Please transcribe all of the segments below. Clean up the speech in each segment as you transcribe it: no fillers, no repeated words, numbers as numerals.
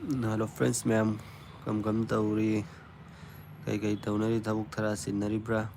Hello friends ma'am, come tauri kai taunari thabuk thara sinnaribra.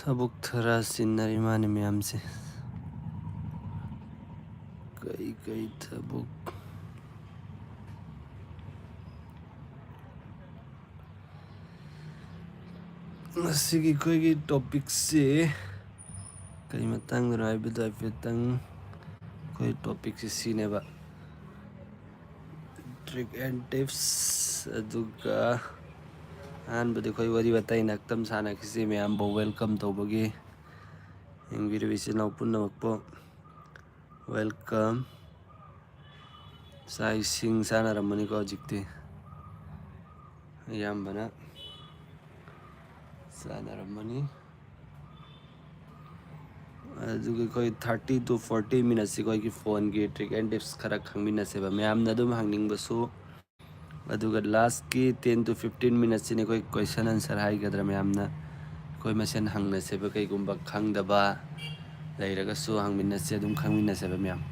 Thabuk thara sinnari mani ma'am se. Kai thabuk. Masigi koi topic se kai matang rai bidai fetang koi topic se sineba. Trick and tips aduga an bade koi wari batai naktam sana kisi ma'am bo welcome to bagi ing video vision open namakpo welcome sai sing sana ramani ko jikti yam bana sana ramani aduga koi 30 to 40 minutes se koi ki phone ki trick and tips khara khangmina se ba ma'am na dum hangning basu aduga last ki 10 to 15 minutes ne koi question answer hai gadra ma'am na koi masen hangna se ba kai gumba khangdaba leiraga su hangmina se dum khangmina se ba ma'am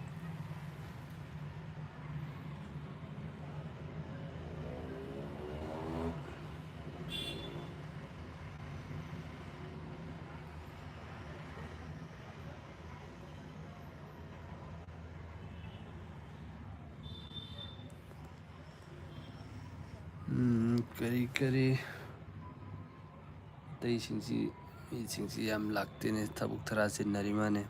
kari tei singsi yam lakte ne thabuk thara sinnari mane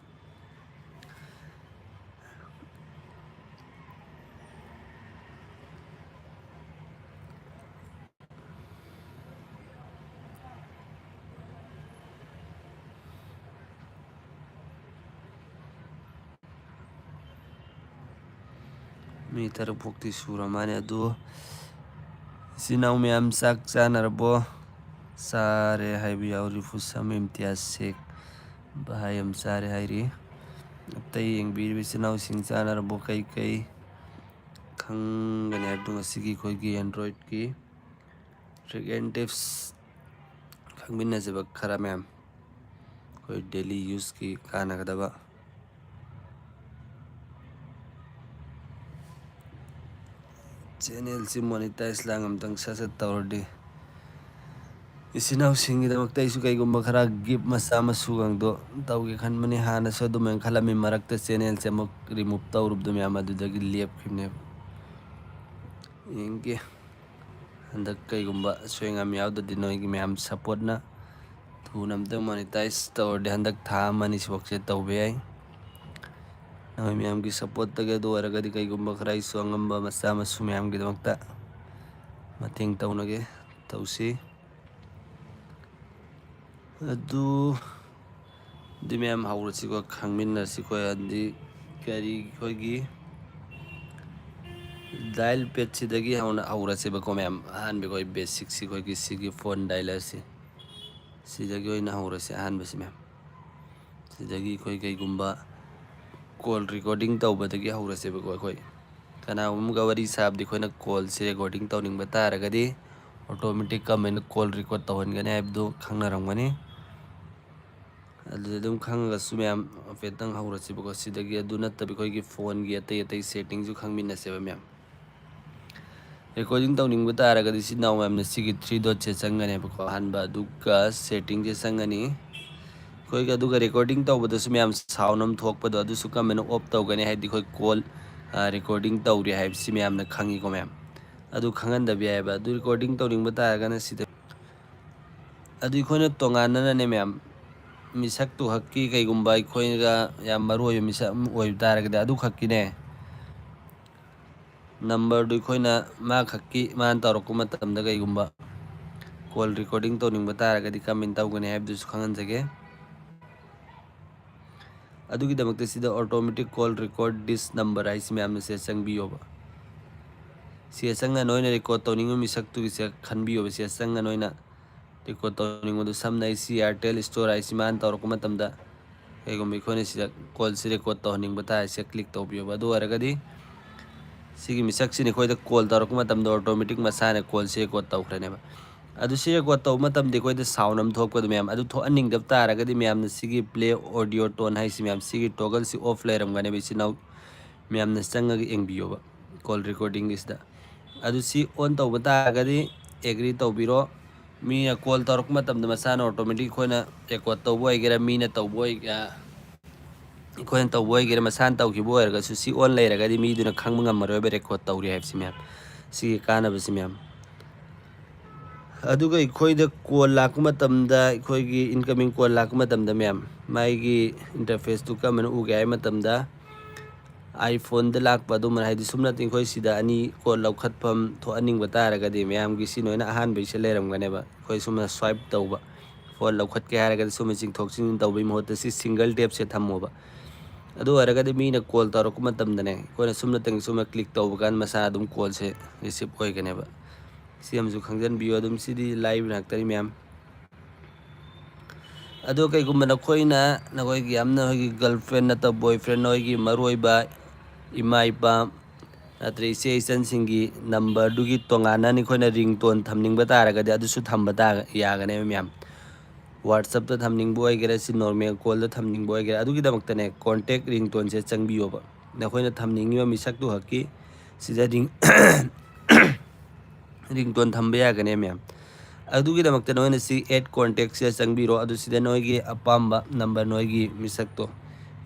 mi tar bukti sura mane adu sinau ma'am sak chanarbo sare haibi yauri fusam imtiaz sek bahayam sare hairi tei ing bir bisinau sing chanarbo kai khangani abdu ngasigi koi ki android ki trick and tips khangmina se ba khara ma'am koi daily use ki kana kadaba channel si monetize lang amtang sasat tawrdi isinau singi damak tai su kai gumba khara gift masa masugang do tawge khan mani hana so dum khalami marakta channel se mok remove tawrub dum yama du dagi lep khimne inge andak kai gumba soinga mi awda di noi gi ma'am support na thunam tang monetize tawrdi andak tha mani swakse tawbe ai Nami ma'am ki support taga do aragadi kai gumba khara isu angamba masa masu ma'am gi damakta mateng tawnage tawsi adu di ma'am hawrasi ko khangminna si ko andi kari koi gi dial pad sidagi hawrasi ba ko ma'am han be koi basic si koi ki sigi phone dialer si sidagi oina hawrasi han basi ma'am sidagi koi kai gumba call recording tawbadagi hawrasi ba ko koi kana umga wari sab di koina call se recording tawning ba taragadi automatic comment call record tawhangani abdu khangnaramgani adum khanga su ma'am fetang hawrasi ba ko sidagi adu nattabi koi ki phone gi atai setting ju khangminna se ba ma'am recording tawning ba taragadi si naw ma'am na sigi 3 dot se changani ba ko hanba duka setting je sangani koi ga duga recording tawbada su ma'am sound am thokpado adu su comment off tawgani haidi koi call recording tꯧꯔꯤ ꯍꯥꯏꯕꯁꯤ ꯃꯌꯥꯝꯅ ꯈꯪꯉꯤꯀꯣ ꯃꯌꯥꯝ ꯑꯗꯨ ꯈꯪꯍꯟꯗꯕ ꯌꯥꯏꯕ ꯑꯗꯨ recording ꯇꯧꯅꯤꯡꯕ ꯇꯥꯔꯒꯅ ꯁꯤꯗ ꯑꯗꯨ ꯑꯩꯈꯣꯏꯅ ꯇꯣꯉꯥꯟꯅꯅꯅꯦ ꯃꯌꯥꯝ ꯃꯤꯁꯛꯇꯨ ꯈꯛꯀꯤ ꯀꯩꯒꯨꯝꯕ ꯑꯩꯈꯣꯏꯒ ꯌꯥꯝ ꯃꯔꯨꯑꯣꯏꯕ ꯃꯤꯁꯛ ꯑꯃ ꯑꯣꯏꯕ ꯇꯥꯔꯒꯗꯤ ꯑꯗꯨ ꯈꯛꯀꯤꯅꯦ ꯅꯝꯕꯔꯗꯨ ꯑꯩꯈꯣꯏꯅ ꯃꯥ ꯈꯛꯀꯤ ꯃꯥꯅ ꯇꯧꯔꯛꯄ ꯃꯇꯝꯗ ꯀꯩꯒꯨꯝꯕ ꯀꯣꯜ ꯔꯦꯀꯣꯔꯗꯤꯡ ꯇꯧꯅꯤꯡꯕ ꯇꯥꯔꯒꯗꯤ ꯀꯃꯦꯟ ꯇꯧꯒꯅꯤ ꯍꯥꯏꯕꯗꯨꯁꯨ ꯈꯪꯍꯟꯖꯒꯦ ꯑꯗꯨꯒꯤꯗꯃꯛꯇ ꯁꯤꯗ ꯑꯣꯇꯣꯃꯦꯇꯤꯛ ꯀꯣꯜ ꯔꯦꯀꯣꯔड ꯗꯤꯁ ꯅꯝꯕꯔ ꯍꯥꯏꯁꯤ ꯃꯌꯥꯝꯅ ꯁꯤꯗ ꯆꯪꯕꯤꯌꯣꯕ ꯁꯤꯗ ꯆꯪꯉ ꯅꯣꯏꯅ ꯔꯦꯀꯣꯔꯗ ꯇꯧꯅꯤꯡꯕ ꯃꯤꯁꯛꯇꯨꯒꯤꯁꯦ ꯈꯟꯕꯤꯌꯣꯕ ꯁꯤꯗ ꯆꯪꯉ ꯅꯣꯏꯅ ꯔꯦꯀꯣꯔꯗ ꯇꯧꯅꯤꯡꯕꯗꯨ ꯁꯝꯅ ꯑꯩ ꯁꯤ ꯏꯌꯥꯔꯇꯦꯜ ꯏꯁꯇꯣꯔ ꯍꯥꯏꯁꯤ ꯃꯥꯅ ꯇꯧꯔꯛꯄ ꯃꯇꯝꯗ ꯀꯩꯒꯨꯝꯕ ꯑꯩꯈꯣꯏꯅ ꯁꯤꯗ ꯀꯣꯜꯁꯤ ꯔꯦꯀꯣꯔꯗ ꯇꯧꯍꯟꯅꯤꯡꯕ ꯇꯥꯔꯦ ꯁꯤꯗ ꯀ꯭ꯂꯤꯛ ꯇꯧꯕꯤꯌꯣꯕ ꯑꯗꯨ ꯑꯣꯏꯔꯒꯗꯤ ꯁꯤꯒꯤ ꯃꯤꯁꯛꯁꯤꯅ ꯑꯩꯈꯣꯏꯗ ꯀꯣꯜ ꯇꯧꯔꯛꯄ ꯃꯇꯝꯗ ꯑꯣꯇꯣꯃꯦꯇꯤꯛ ꯃꯁꯥꯅ ꯀꯣꯜꯁꯤ ꯔꯦꯀꯣꯔꯗ ꯇꯧꯈ꯭ꯔꯅꯦꯕ ꯑꯗꯨ ꯁꯤ ꯔꯦꯀꯣꯔꯗ ꯇꯧꯕ ꯃꯇꯝꯗ ꯑꯩꯈꯣꯏꯗ ꯁꯥꯎꯟ ꯑꯃ ꯊꯣꯛꯄꯗꯣ ꯃꯌꯥꯝ ꯑꯗꯨ ꯊꯣꯛꯍꯟꯅꯤꯡꯗꯕ ꯇꯥꯔꯒꯗꯤ ꯃꯌꯥꯝꯅ ꯁꯤꯒꯤ ꯄ꯭ꯂꯦ ꯑꯣꯗꯤꯑꯣ ꯇꯣꯟ ꯍꯥꯏꯁꯤ ꯃꯌꯥꯝ ꯁꯤꯒꯤ ꯇꯣꯒꯜꯁꯤ ꯑꯣꯐ ꯂꯩꯔꯝꯒꯅꯦꯕ ꯏꯆꯤꯟ ꯏꯅꯥꯎ ꯃꯌꯥꯝꯅ ꯆꯪꯉꯒ ꯌꯦꯡꯕꯤꯌꯣꯕ ꯀꯣꯜ ꯔꯦꯀꯣꯔꯗꯤꯡꯒꯤꯁꯤꯗ ꯑꯗꯨ ꯁꯤ ꯑꯣꯟ ꯇꯧꯕ ꯇꯥꯔꯒꯗꯤ ꯑꯦꯒ꯭ꯔꯤ ꯇꯧꯕꯤꯔꯣ ꯃꯤꯅ ꯀꯣꯜ ꯇꯧꯔꯛꯄ ꯃꯇꯝꯗ ꯃꯁꯥꯅ ꯑꯣꯇꯣꯃꯦꯇꯤꯛ ꯑꯩꯈꯣꯏꯅ ꯔꯦꯀꯣꯔꯗ ꯇꯧꯕ ꯑꯣꯏꯒꯦꯔꯥ ꯃꯤꯅ ꯇꯧꯕ ꯑꯩꯈꯣꯏꯅ ꯇꯧꯕ ꯑꯣꯏꯒꯦꯔꯥ ꯃꯁꯥꯅ ꯇꯧꯈꯤꯕ ꯑꯣꯏꯔꯒꯁꯨ ꯁꯤ ꯑꯣꯟ ꯂꯩꯔꯒꯗꯤ ꯃꯤꯗꯨꯅ ꯈꯪꯕ ꯉꯝꯃꯔꯣꯏꯕ ꯔꯦꯀꯣꯔꯗ ꯇꯧꯔꯤ ꯍꯥꯏꯕꯁꯤ ꯃꯌꯥꯝ ꯁꯤꯒꯤ ꯀꯥꯟꯅꯕꯁꯤ ꯃꯌꯥꯝ ꯑꯗꯨꯒ ꯑꯩꯈꯣꯏꯗ ꯀꯣꯜ ꯂꯥꯛꯄ ꯃꯇꯝꯗ ꯑꯩꯈꯣꯏꯒꯤ ꯏꯟꯀꯃꯤꯡ ꯀꯣꯜ ꯂꯥꯛꯄ ꯃꯇꯝꯗ ꯃꯌꯥꯝ ꯃꯥꯒꯤ ꯏꯟꯇꯔꯐꯦꯁꯇꯨ ꯀꯔꯝꯕꯅ ꯎꯒꯦ ꯍꯥꯏꯕ ꯃꯇꯝꯗ iPhone ꯂꯥꯛꯄ ꯑꯗꯨꯃꯥꯏꯅ ꯍꯥꯏꯗꯤ ꯁꯨꯝ ꯅꯠꯇꯦ ꯑꯩꯈꯣꯏ ꯁꯤꯗ ꯑꯅꯤ ꯀꯣꯜ ꯂꯧꯈꯠꯐꯝ ꯊꯣꯛꯍꯟꯅꯤꯡꯕ ꯇꯥꯔꯒꯗꯤ ꯃꯌꯥꯝꯒꯤ ꯁꯤ ꯅꯣꯏꯅ ꯑꯍꯥꯟꯕꯩꯁꯦ ꯂꯩꯔꯝꯒꯅꯦꯕ ꯑꯩꯈꯣꯏ ꯁꯨꯝꯅ ꯁ꯭ꯋꯥꯏꯞ ꯇꯧꯕ ꯐꯣꯟ ꯂꯧꯈꯠꯀꯦ ꯍꯥꯏꯔꯒꯗꯤ ꯁꯨꯝꯅ ꯆꯤꯡꯊꯣꯛ ꯆꯤꯡꯁꯤꯟ ꯇꯧꯕꯒꯤ ꯃꯍꯨꯠꯇ ꯁꯤ ꯁꯤꯡꯒꯜ ꯇꯦꯞꯁꯦ ꯊꯝꯃꯣꯕ ꯑꯗꯨ ꯑꯣꯏꯔꯒꯗꯤ ꯃꯤꯅ ꯀꯣꯜ ꯇꯧꯔꯛꯄ ꯃꯇꯝꯗꯅꯦ ꯑꯩꯈꯣꯏꯅ ꯁꯨꯝꯅꯇꯪ ꯁꯨꯝꯅ ꯀ꯭ꯂꯤꯛ ꯇꯧꯕ ꯀꯥꯟꯗ ꯃꯁꯥ ꯑꯗꯨꯝ ꯀꯣꯜꯁꯦ ꯔꯤꯁꯤꯞ ꯑꯣꯏꯒꯅꯦꯕ ꯁꯤ ꯑꯃꯁꯨ ꯈꯪꯖꯤꯟꯕꯤꯌꯨ ꯑꯗꯨꯝ ꯁꯤꯗꯤ ꯂꯥꯏꯕ ꯉꯥꯛꯇꯅꯤ ꯃꯌꯥꯝ ꯑꯗꯣ ꯀꯩꯒꯨꯝꯕ ꯅꯈꯣꯏꯒꯤ ꯌꯥꯝꯅ ꯑꯩꯈꯣꯏꯒꯤ ꯒꯔꯜ ꯐ꯭ꯔꯦꯟ ꯅꯠꯇ꯭ꯔꯒ ꯕꯣꯏ ꯐ꯭ꯔꯦꯟ ꯅꯣꯏꯒꯤ ꯃꯔꯨꯑꯣꯏꯕ ꯏꯃꯥ ꯏꯄꯥ ꯅꯠꯇ꯭ꯔꯒ ꯏꯆꯦ ꯏꯆꯟꯁꯤꯡꯒꯤ ꯅꯝꯕꯔꯗꯨꯒꯤ ꯇꯣꯉꯥꯟꯅ ꯑꯩꯈꯣꯏꯅ ꯔꯤꯡꯇꯣꯟ ꯊꯝꯅꯤꯡꯕ ꯇꯥꯔꯒꯗꯤ ꯑꯗꯨꯁꯨ ꯊꯝꯕ ꯌꯥꯒꯅꯦꯕ ꯃꯌꯥꯝ ꯋꯥꯠꯆꯞꯇ ꯊꯝꯅꯤꯡꯕ ꯑꯣꯏꯒꯦꯔꯥ ꯁꯤ ꯅꯣꯔꯃꯦꯜ ꯀꯣꯜꯗ ꯊꯝꯅꯤꯡꯕ ꯑꯣꯏꯒꯦꯔꯥ ꯑꯗꯨꯒꯤꯗꯃꯛꯇꯅꯦ ꯀꯣꯟꯇꯦꯛ ꯔꯤꯡꯇꯣꯟꯁꯦ ꯆꯪꯕꯤꯌꯣꯕ ꯅꯈꯣꯏꯅ ꯊꯝꯅꯤꯡꯉꯤꯕ ꯃꯤꯁꯛꯇꯨ ꯈꯛꯀꯤ ꯁꯤꯗ ꯔꯤꯡꯇꯣꯟ ꯊꯝꯕ ꯌꯥꯒꯅꯤ ꯃꯌꯥꯝ ꯑꯗꯨꯒꯤꯗꯃꯛꯇ ꯅꯣꯏꯅ ꯁꯤ ꯑꯦꯠ ꯀꯣꯟꯇꯦꯛꯁꯦ ꯆꯪꯕꯤꯔꯣ ꯑꯗꯨ ꯁꯤꯗ ꯅꯣꯏꯒꯤ ꯑꯄꯥꯝꯕ ꯅꯝꯕꯔ ꯅꯣꯏꯒꯤ ꯃꯤꯁꯛꯇꯣ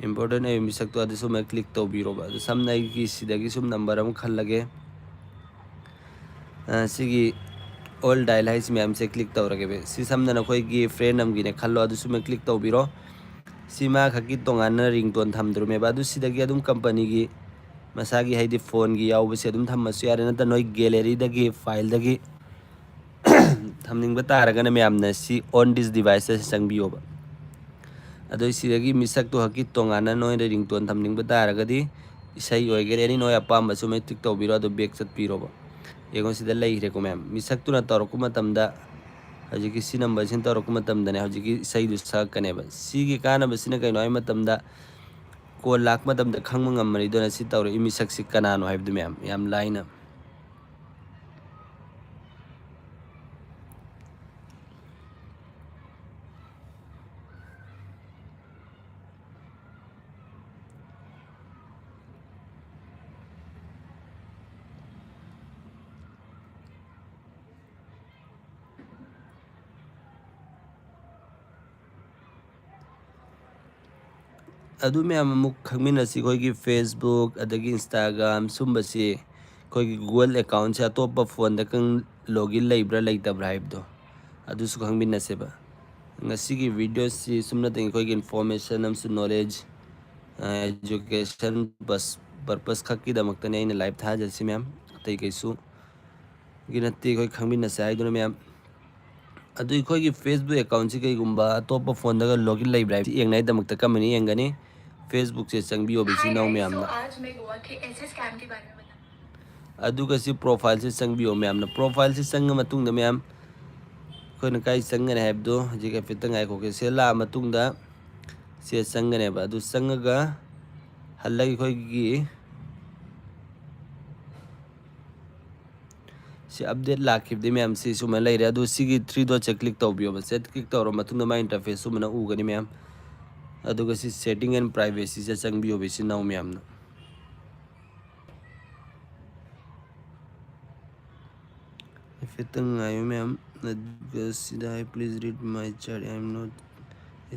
ꯏꯝꯄꯣꯔꯇꯦꯟ ꯑꯣꯏꯕ ꯃꯤꯁꯛꯇꯣ ꯑꯗꯨ ꯁꯨꯝ ꯀ꯭ꯂꯤꯛ ꯇꯧꯕꯤꯔꯣꯕ ꯑꯗꯨ ꯁꯝꯅ ꯑꯩꯒꯤ ꯁꯤꯗꯒꯤ ꯁꯨꯝ ꯅꯝꯕꯔ ꯑꯃ ꯈꯜꯂꯒꯦ ꯁꯤꯒꯤ ꯑꯣꯜ ꯗꯥꯏꯜ ꯍꯥꯏꯁꯤ ꯃꯌꯥꯝꯁꯦ ꯀ꯭ꯂꯤꯛ ꯇꯧꯔꯒꯦꯕ ꯁꯤ ꯁꯝꯅ ꯅꯈꯣꯏꯒꯤ ꯐ꯭ꯔꯦꯟ ꯑꯃꯒꯤꯅꯦ ꯈꯜꯂꯣ ꯑꯗꯨꯁꯨ ꯀ꯭ꯂꯤꯛ ꯇꯧꯕꯤꯔꯣ ꯁꯤ ꯃꯥ ꯈꯛꯀꯤ ꯇꯣꯉꯥꯟꯅ ꯔꯤꯡꯇꯣꯟ ꯊꯝꯗ꯭ꯔꯨꯃꯦꯕ ꯑꯗꯨ ꯁꯤꯗꯒꯤ ꯑꯗꯨꯝ ꯀꯝꯄꯅꯤꯒꯤ ꯃꯁꯥꯒꯤ ꯍꯥꯏꯗꯤ ꯐꯣꯟꯒꯤ ꯌꯥꯎꯕꯁꯦ ꯑꯗꯨꯝ ꯊꯝꯃꯁꯨ ꯌꯥꯔꯦ ꯅꯠꯇ꯭ꯔꯒ ꯅꯣꯏ ꯒꯦꯂꯔꯤꯗꯒꯤ ꯐꯥꯏꯜꯗꯒꯤ ꯊꯝꯅꯤꯡꯕ ꯇꯥꯔꯒꯅ ꯃꯌꯥꯝꯅ ꯁꯤ ꯑꯣꯟ ꯗꯤꯁ ꯗꯤꯚꯥꯏꯁꯇ ꯆꯪꯕꯤꯌꯣꯕ ꯑꯗꯣ ꯁꯤꯗꯒꯤ ꯃꯤꯁꯛꯇꯨ ꯈꯛꯀꯤ ꯇꯣꯉꯥꯟꯅ ꯅꯣꯏꯅ ꯔꯤꯡꯇꯣꯟ ꯊꯝꯅꯤꯡꯕ ꯇꯥꯔꯒꯗꯤ ꯏꯁꯩ ꯑꯣꯏꯒꯦꯔꯥ ꯑꯦꯅꯤ ꯅꯣꯏ ꯑꯄꯥꯝꯕꯁꯨ ꯇꯤꯛ ꯇꯧꯕꯤꯔꯣ ꯑꯗꯨ ꯕꯦꯛ ꯆꯠꯄꯤꯔꯣꯕ ꯌꯦꯡꯉꯣ ꯁꯤꯗ ꯂꯩꯈ꯭ꯔꯦꯀꯣ ꯃꯌꯥꯝ ꯃꯤꯁꯛꯇꯨꯅ ꯇꯧꯔꯛꯄ ꯃꯇꯝꯗ ꯍꯧꯖꯤꯛꯀꯤ ꯁꯤ ꯅꯝꯕꯔꯁꯤꯅ ꯇꯧꯔꯛꯄ ꯃꯇꯝꯗꯅꯦ ꯍꯧꯖꯤꯛꯀꯤ ꯏꯁꯩꯗꯨ ꯁꯛꯀꯅꯦꯕ ꯁꯤꯒꯤ ꯀꯥꯟꯅꯕꯁꯤꯅ ꯀꯩꯅꯣ ꯍꯥꯏꯕ ꯃꯇꯝꯗ ꯀꯣꯜ ꯂꯥꯛꯄ ꯃꯇꯝꯗ ꯈꯪꯕ ꯉꯝꯃꯅꯤꯗꯨꯅ ꯁꯤ ꯇꯧꯔꯛꯏ ꯃꯤꯁꯛꯁꯤ ꯀꯅꯥꯅꯣ ꯍꯥꯏꯕꯗꯨ ꯃꯌꯥꯝ ꯌꯥꯝ ꯂꯥꯏꯅ ꯑꯗꯨ ꯃꯌꯥꯝ ꯑꯃꯨꯛ ꯈꯪꯃꯤꯟꯅꯁꯤ ꯑꯩꯈꯣꯏꯒꯤ ꯐꯦꯁꯕꯨꯛ ꯑꯗꯒꯤ ꯏꯟꯁꯇꯥꯒ꯭ꯔꯥꯝ ꯁꯨꯝꯕꯁꯤ ꯑꯩꯈꯣꯏꯒꯤ ꯒꯨꯒꯜ ꯑꯦꯀꯥꯎꯟꯁꯦ ꯑꯇꯣꯞꯄ ꯐꯣꯟꯗ ꯂꯣꯒꯏꯟ ꯂꯩꯕ꯭ꯔꯥ ꯂꯩꯇꯕ꯭ꯔꯥ ꯍꯥꯏꯕꯗꯣ ꯑꯗꯨꯁꯨ ꯈꯪꯃꯤꯟꯅꯁꯦꯕ ꯉꯁꯤꯒꯤ ꯚꯤꯗꯤꯑꯣꯁꯤ ꯁꯨꯝꯅꯇꯪ ꯑꯩꯈꯣꯏꯒꯤ ꯏꯟꯐꯣꯔꯃꯦꯁꯟ ꯑꯃꯁꯨꯡ ꯅꯣꯂꯦꯖ एजुकेशन पर्पस खक्कीदमक्तने अꯩꯅ लाइव थाजसी मैम अतई कैसु गी नत्ते अखोई खंगमिन्नसे हाइदुना मैम अदु अखोई फेसबुक अकाउंट से कईगुंबा अतोप फोन लॉगिन लेब्रा येंगनाइदमक्ता कमनी येंगनी फेसबुक से चंगबियो बिसी नाउ मैमना आज मैं गोवा के ऐसे स्कैम के बारे में बता अदुगा सी प्रोफाइल से चंगबियो मैमना प्रोफाइल से चंग मतुंगदा मैम अखोइना काई चंगने हाइबदो हजिका फितंग आइखोके सेला मतुंगदा से चंगनेबा अदु चंगगा हल्लगी अखोइगी सी अपडेट लाखिबदे मैम सी सुमा लेरे अदु सीगी 3 डॉट से क्लिक तौबियो से क्लिक तौरो मतुंगदा मा इंटरफेस सुमना उगनी मैम अदुगा सी सेटिंग एंड प्राइवेसी से चंगबियो बिसी नाउ मैमना फितंग आयो मैम अदुगा सीधा please read my chat I am not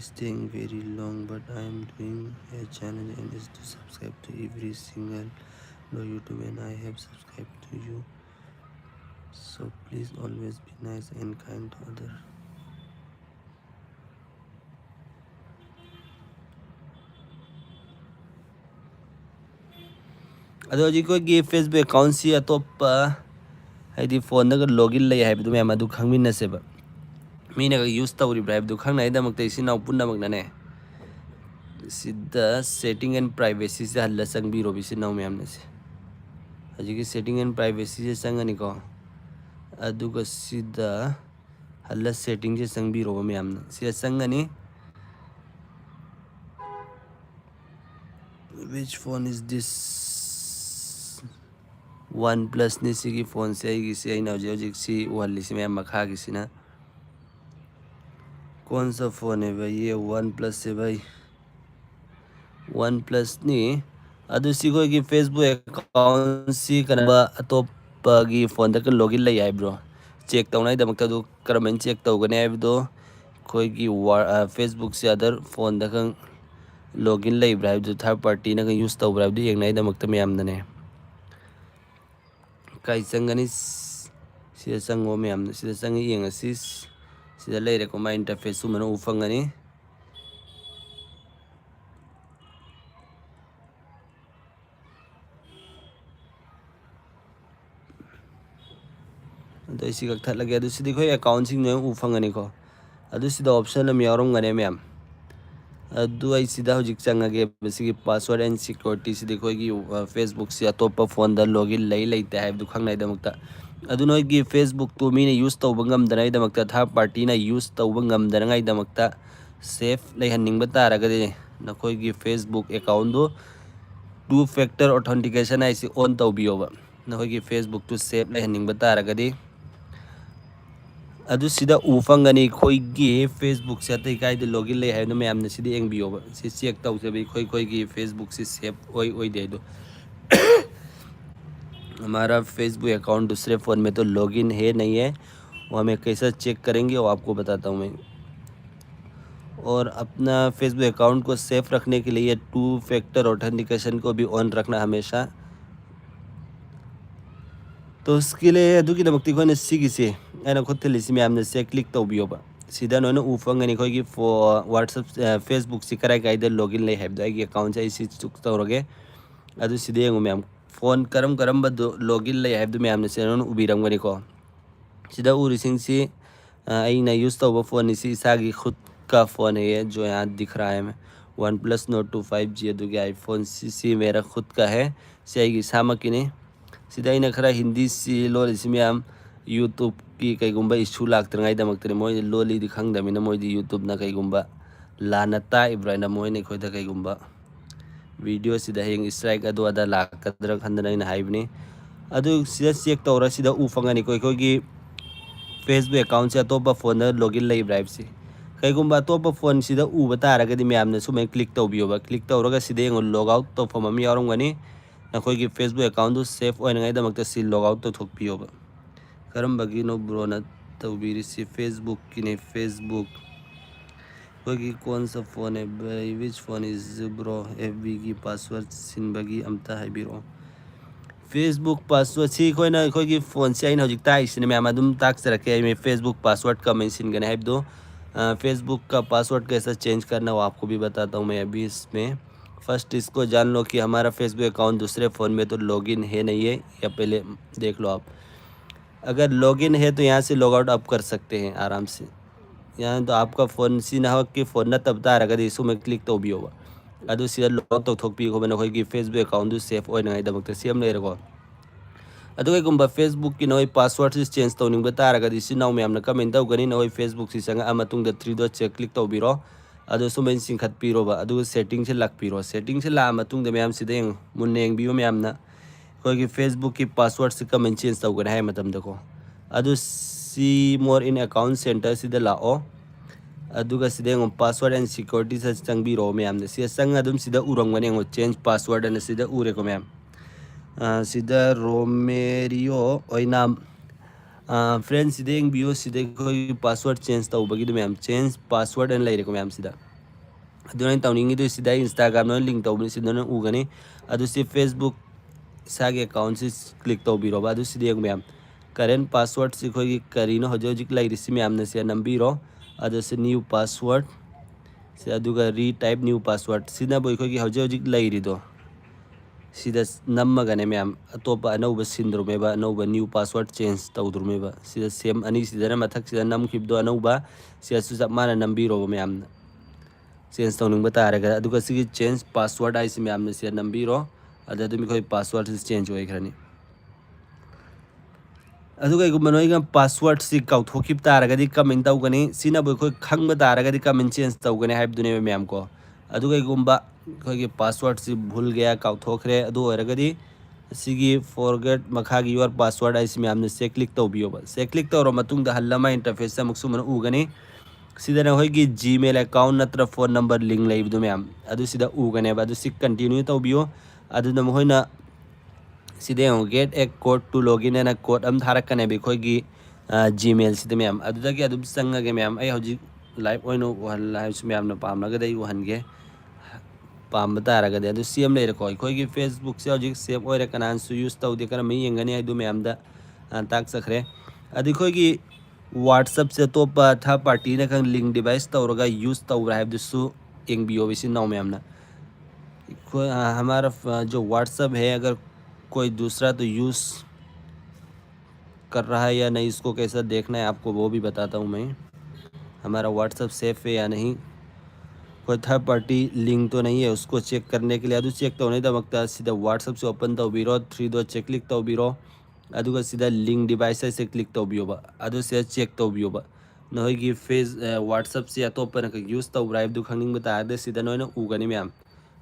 staying very long but I am doing a challenge and is to subscribe to every single Hello YouTube, and I have subscribed to you, so please always be nice and kind to others. ꯑꯗꯣ ꯍꯧꯖꯤꯛ ꯑꯩꯈꯣꯏꯒꯤ Facebook ꯑꯦꯀꯥꯎꯟꯁꯤ ꯑꯇꯣꯞꯄ ꯍꯥꯏꯗꯤ ꯐꯣꯟꯗꯒ login ꯂꯩ ꯍꯥꯏꯕꯗꯨ ꯃꯌꯥꯝ ꯑꯗꯨ ꯈꯪꯃꯤꯟꯅꯁꯦꯕ ꯃꯤꯅꯒ ꯌꯨꯁ ꯇꯧꯔꯤꯕ꯭ꯔꯥ ꯍꯥꯏꯕꯗꯨ ꯈꯪꯅꯉꯥꯏꯗꯃꯛꯇ ꯏꯆꯤꯟ ꯏꯅꯥꯎ ꯄꯨꯝꯅꯃꯛꯅꯅꯦ ꯁꯤꯗ ꯁꯦꯇꯤꯡ ꯑꯦꯟ ꯄ꯭ꯔꯥꯏꯚꯦꯁꯤꯁꯦ ꯍꯜꯂ ꯆꯪꯕꯤꯔꯣꯕ ꯏꯆꯤꯟ ꯏꯅꯥꯎ ꯃꯌꯥꯝꯅꯁꯦ ꯍꯧꯖꯤꯛꯀꯤ ꯁꯦꯇꯤꯡ ꯑꯦꯟ ꯄ꯭ꯔꯥꯏꯚꯦꯁꯤꯁꯦ ꯆꯪꯉꯅꯤꯀꯣ ꯑꯗꯨꯒ ꯁꯤꯗ ꯍꯜꯂ ꯁꯦꯇꯤꯡꯁꯦ ꯆꯪꯕꯤꯔꯣꯕ ꯃꯌꯥꯝꯅ ꯁꯤꯗ ꯆꯪꯉꯅꯤ which phone is this one plus ने सिगी फोन से आएगी अना हजिक सी उहली मैम मखागी कौन सा फ़ोन है भाई ये वन प्लस है भाई वन प्लस नी की फेसबुक अकाउंट सी कनबा अतोपगी फ़ोन तक लॉगिन लई हाइब्रो चेक तौनाइदमक्ता दु करमन चेक तौगने हाइबदो कोई फेसबुक से अदर फ़ोन तक लॉगिन लेब्रा हाइबदो थर्ड पार्टी नग use तौब्रा हाइबदो येंगनाइदमक्ता मयामदने kai changani sida chango meyam sida changi yengasi sida leire ko ma interface sumana ufangani ado isi gak that lage adu sidi khoi account sing no ufangani ko adu sida option am yarom gane meyam adu ai sida hojik changage basigi password and security sidi khoi gi facebook si atopa phone da login lei leite haib du khangnai damakta adu noi gi facebook to mine use tawba ngamdanai damakta third party na use tawba ngamdanai damakta safe lei hanning ba taragade nakoi gi facebook account do two factor authentication ai si on tawbiyoba nakoi gi facebook to safe lei hanning ba taragade adu sida ufangani khoi gi facebook se tai kai de login lei haibna mayam na sidi engbiyoba si check tawjabi khoi gi facebook se safe oi de do हमारा Facebook account दूसरे phone में तो login है नहीं है वो हमें कैसे चेक करेंगे वो आपको बताता हूँ मैं और अपना फेसबुक अकाउंट को सेफ रखने के लिए टू फैक्टर ऑथेंटिकेशन को भी ऑन रखना हमेशा तो उसके लिए अदुगी दमक्ति खोने सिगिसे अना खोथलिसि मैमने से क्लिक तौबियोबा सीधा नोने उफंगनी खोगी व्हाट्सएप फेसबुक से कराई गाइड लॉगिन ले हैब दाई अकाउंट से इसी चुक तौरगे अदु सीधे यंगु मैम फ़ोन करम करम बदो लॉगिन ले हैब दु मैमने से नोने उबिरंगनी को सीधा उरिसिंगसी अना यूज़ तौबा फ़ोन इसी इसागी खुद का फ़ोन है ये जो यहाँ दिख रहा है वन प्लस नोट 2 5G अदुगी आईफोन सी मेरा खुद का है सियागी सामकिने सीधा इन खरा हिंदी से लोल मैम यूट्यूब की कईगुब इशू लाक्तरीदमक्तने मोई लोली खंगदमिना मोई यूट्यूब ना कईगुब लाना ताइब्राना मोई अखोद कईगुब वीडियो सिदा हेंग स्ट्राइक अदो अदा लाकद्रा खंदना इन हाइबनी अदु सिदा चेक तौरा सिदा उफंगनी कोई फेसबुक अकाउंट से अतोप फोन लॉगिन लेब्राइब से कईगुब अतोप फोन सिदा उब तारगदी मैम सुमे क्लिक तौबियोबा क्लिक तौरगा सिदा हेंग लॉग आउट तौफम अम यारमगनी नखोई फेसबुक अकाउंट सेफ होनाइदमक्ता सि लॉग आउट तौथोकपियोबा करम्बगिनो ब्रोना तौबिरिसि फेसबुक की फेसबुक कोई कौन सा फ़ोन है भाई विच फ़ोन इज ब्रो एफबी की पासवर्ड सिनबगी अमता हाइबिरो फेसबुक पासवर्ड सी कोई फ़ोन से अगर हजिक ताइसिने मैम अदुम ताक्सरके मैं फेसबुक पासवर्ड का मैं सिनगने हाइबदो फेसबुक का पासवर्ड कैसे चेंज करना वो आपको भी बताता हूँ मैं अभी इसमें फर्स्ट इसको जान लो कि हमारा फेसबुक अकाउंट दूसरे फ़ोन में तो लॉगिन है नहीं है या पहले देख लो आप अगर लॉगिन है तो यहाँ से लॉग आउट आप कर सकते हैं आराम से यहाँ तो आपका फ़ोन सी ना हो कि फ़ोन न तब तारगदी इसु में क्लिक तो भी होगा अदु सिदा लॉग तो थोक पी को बना कोई फेसबुक अकाउंट सेफ होनाइदमक्ता सेम लेरको अदु कईगुब फेसबुक की नोई पासवर्ड से चेंज तौनिंग तारगदी सि नाउ मैम कमेंट तौगनी नोई फेसबुक से चंगा थ्री डॉट से क्लिक तौबिरो अदु सुमेन सिंखतपीरोबा अदु सेटिंग से लाक्पीरो सेटिंग से ला मैम सिदा मुन्ने यंगबियो मैमना कोई फेसबुक की पासवर्ड से कमेंट चेंज तौगने है मतमदको अदु सी मोर इन अकाउंट सेंटर सिदा लाओ अदुगा सिदा पासवर्ड एंड सिक्योरिटी से चंगबिरो मैम सिदा चंग अदुम सिदा उरंगने चेंज पासवर्ड एंड सिदा उरेको मैम सिदा रोमेरियो ओइनाम फ्रेंड सिदा यंगबियो सिदा कोई पासवर्ड चेंज तौबगी मैम चेंज पासवर्ड एंड लेरेको मैम सिदा अदुना तौनिंगी सिदा इंस्टाग्राम लिंक तौबनी सिदा उगनी अदु सि फेसबुक इसागे अकाउंट से क्लिक तौबीरोबा अदु सिदे मैम करेंट पासवर्ड से कोई करीनो हजिक लेरिसी मैम से नंबीरो अदु से न्यू पासवर्ड से अदुगा रीटाइप न्यू पासवर्ड सिना बोई कोई हजिक लेरिदो सिदा नमगने मैम अतोप अनौब सिंद्रुमेबा अनौब न्यू पासवर्ड चेंज तौद्रुमेबा सिदा सेम अनी सिदा मथक सिदा नमखिबदो अनौबा सिदा सुजब माना नंबीरो मैम चेंज तौनिंग तारगा अदुगा सिगी चेंज पासवर्ड आइस मैम से नंबीरो अदुम कोई पासवर्ड से चेंज होइखरनी अदुगा इगुम नोइगा पासवर्ड से काउथोखिब तारगदी कमेंट तौगनी सिना बोई कोई खंग तारगदी कमेंट चेंज तौगनी हाइबदुने मैम को अदुगा इगुम्बा कोई पासवर्ड से भूल गया काउथोखरे अदु ओरगदी सिगी फॉरगेट मखागी योर पासवर्ड आइस मैम से क्लिक तौबियोबा से क्लिक तौरो मतुंग हल्लमा इंटरफेस मुक्सुमन उगनी सिदना होगी जीमेल अकाउंट नत्र फोन नंबर लिंक लेबदु मैम अदु सिदा उगनेबा अदु सि कंटिन्यू तौबियो अदुना मोइना सिदे get a code to login एना कोड अम थारकने बिखोगी जीमेल सिदे मैम अदुदगी अदुम संगगे मैम आई हौजी लाइव ओइनो वहल लाइव मैम न पामनगदे वहनगे पाम तारगदे अदु सीएम लेरको अखोगी फेसबुक से हौजी सेव ओइरे कनानसु यूज तौदे कर मी यंगनी अदु मैम दा ताक सखरे अदिखोगी व्हाट्सएप से तो था पार्टी ने खंग लिंक डिवाइस तौरगा यूज तौरा है दुसु एंगबियो बिसि नौ मैम ना हमारा जो व्हाट्सएप है अगर कोई दूसरा तो यूज़ कर रहा है या नहीं इसको कैसा देखना है आपको वो भी बताता हूँ मैं हमारा व्हाट्सएप सेफ है या नहीं कोई थर्ड पार्टी लिंक तो नहीं है उसको चेक करने के लिए अदु चेक तो नहीं दमकता सीधा व्हाट्सएप से ओपन तौबीरो 3 दो चेक क्लिक तौबीरो अदुगा सीधा लिंक डिवाइस से क्लिक तौबियोबा अदु से चेक तौबियोबा नोगी फेस व्हाट्सएप से अतोपन यूज़ तौब्रा दु खंगिंग बतादे सीधा नोइना उगनी मैम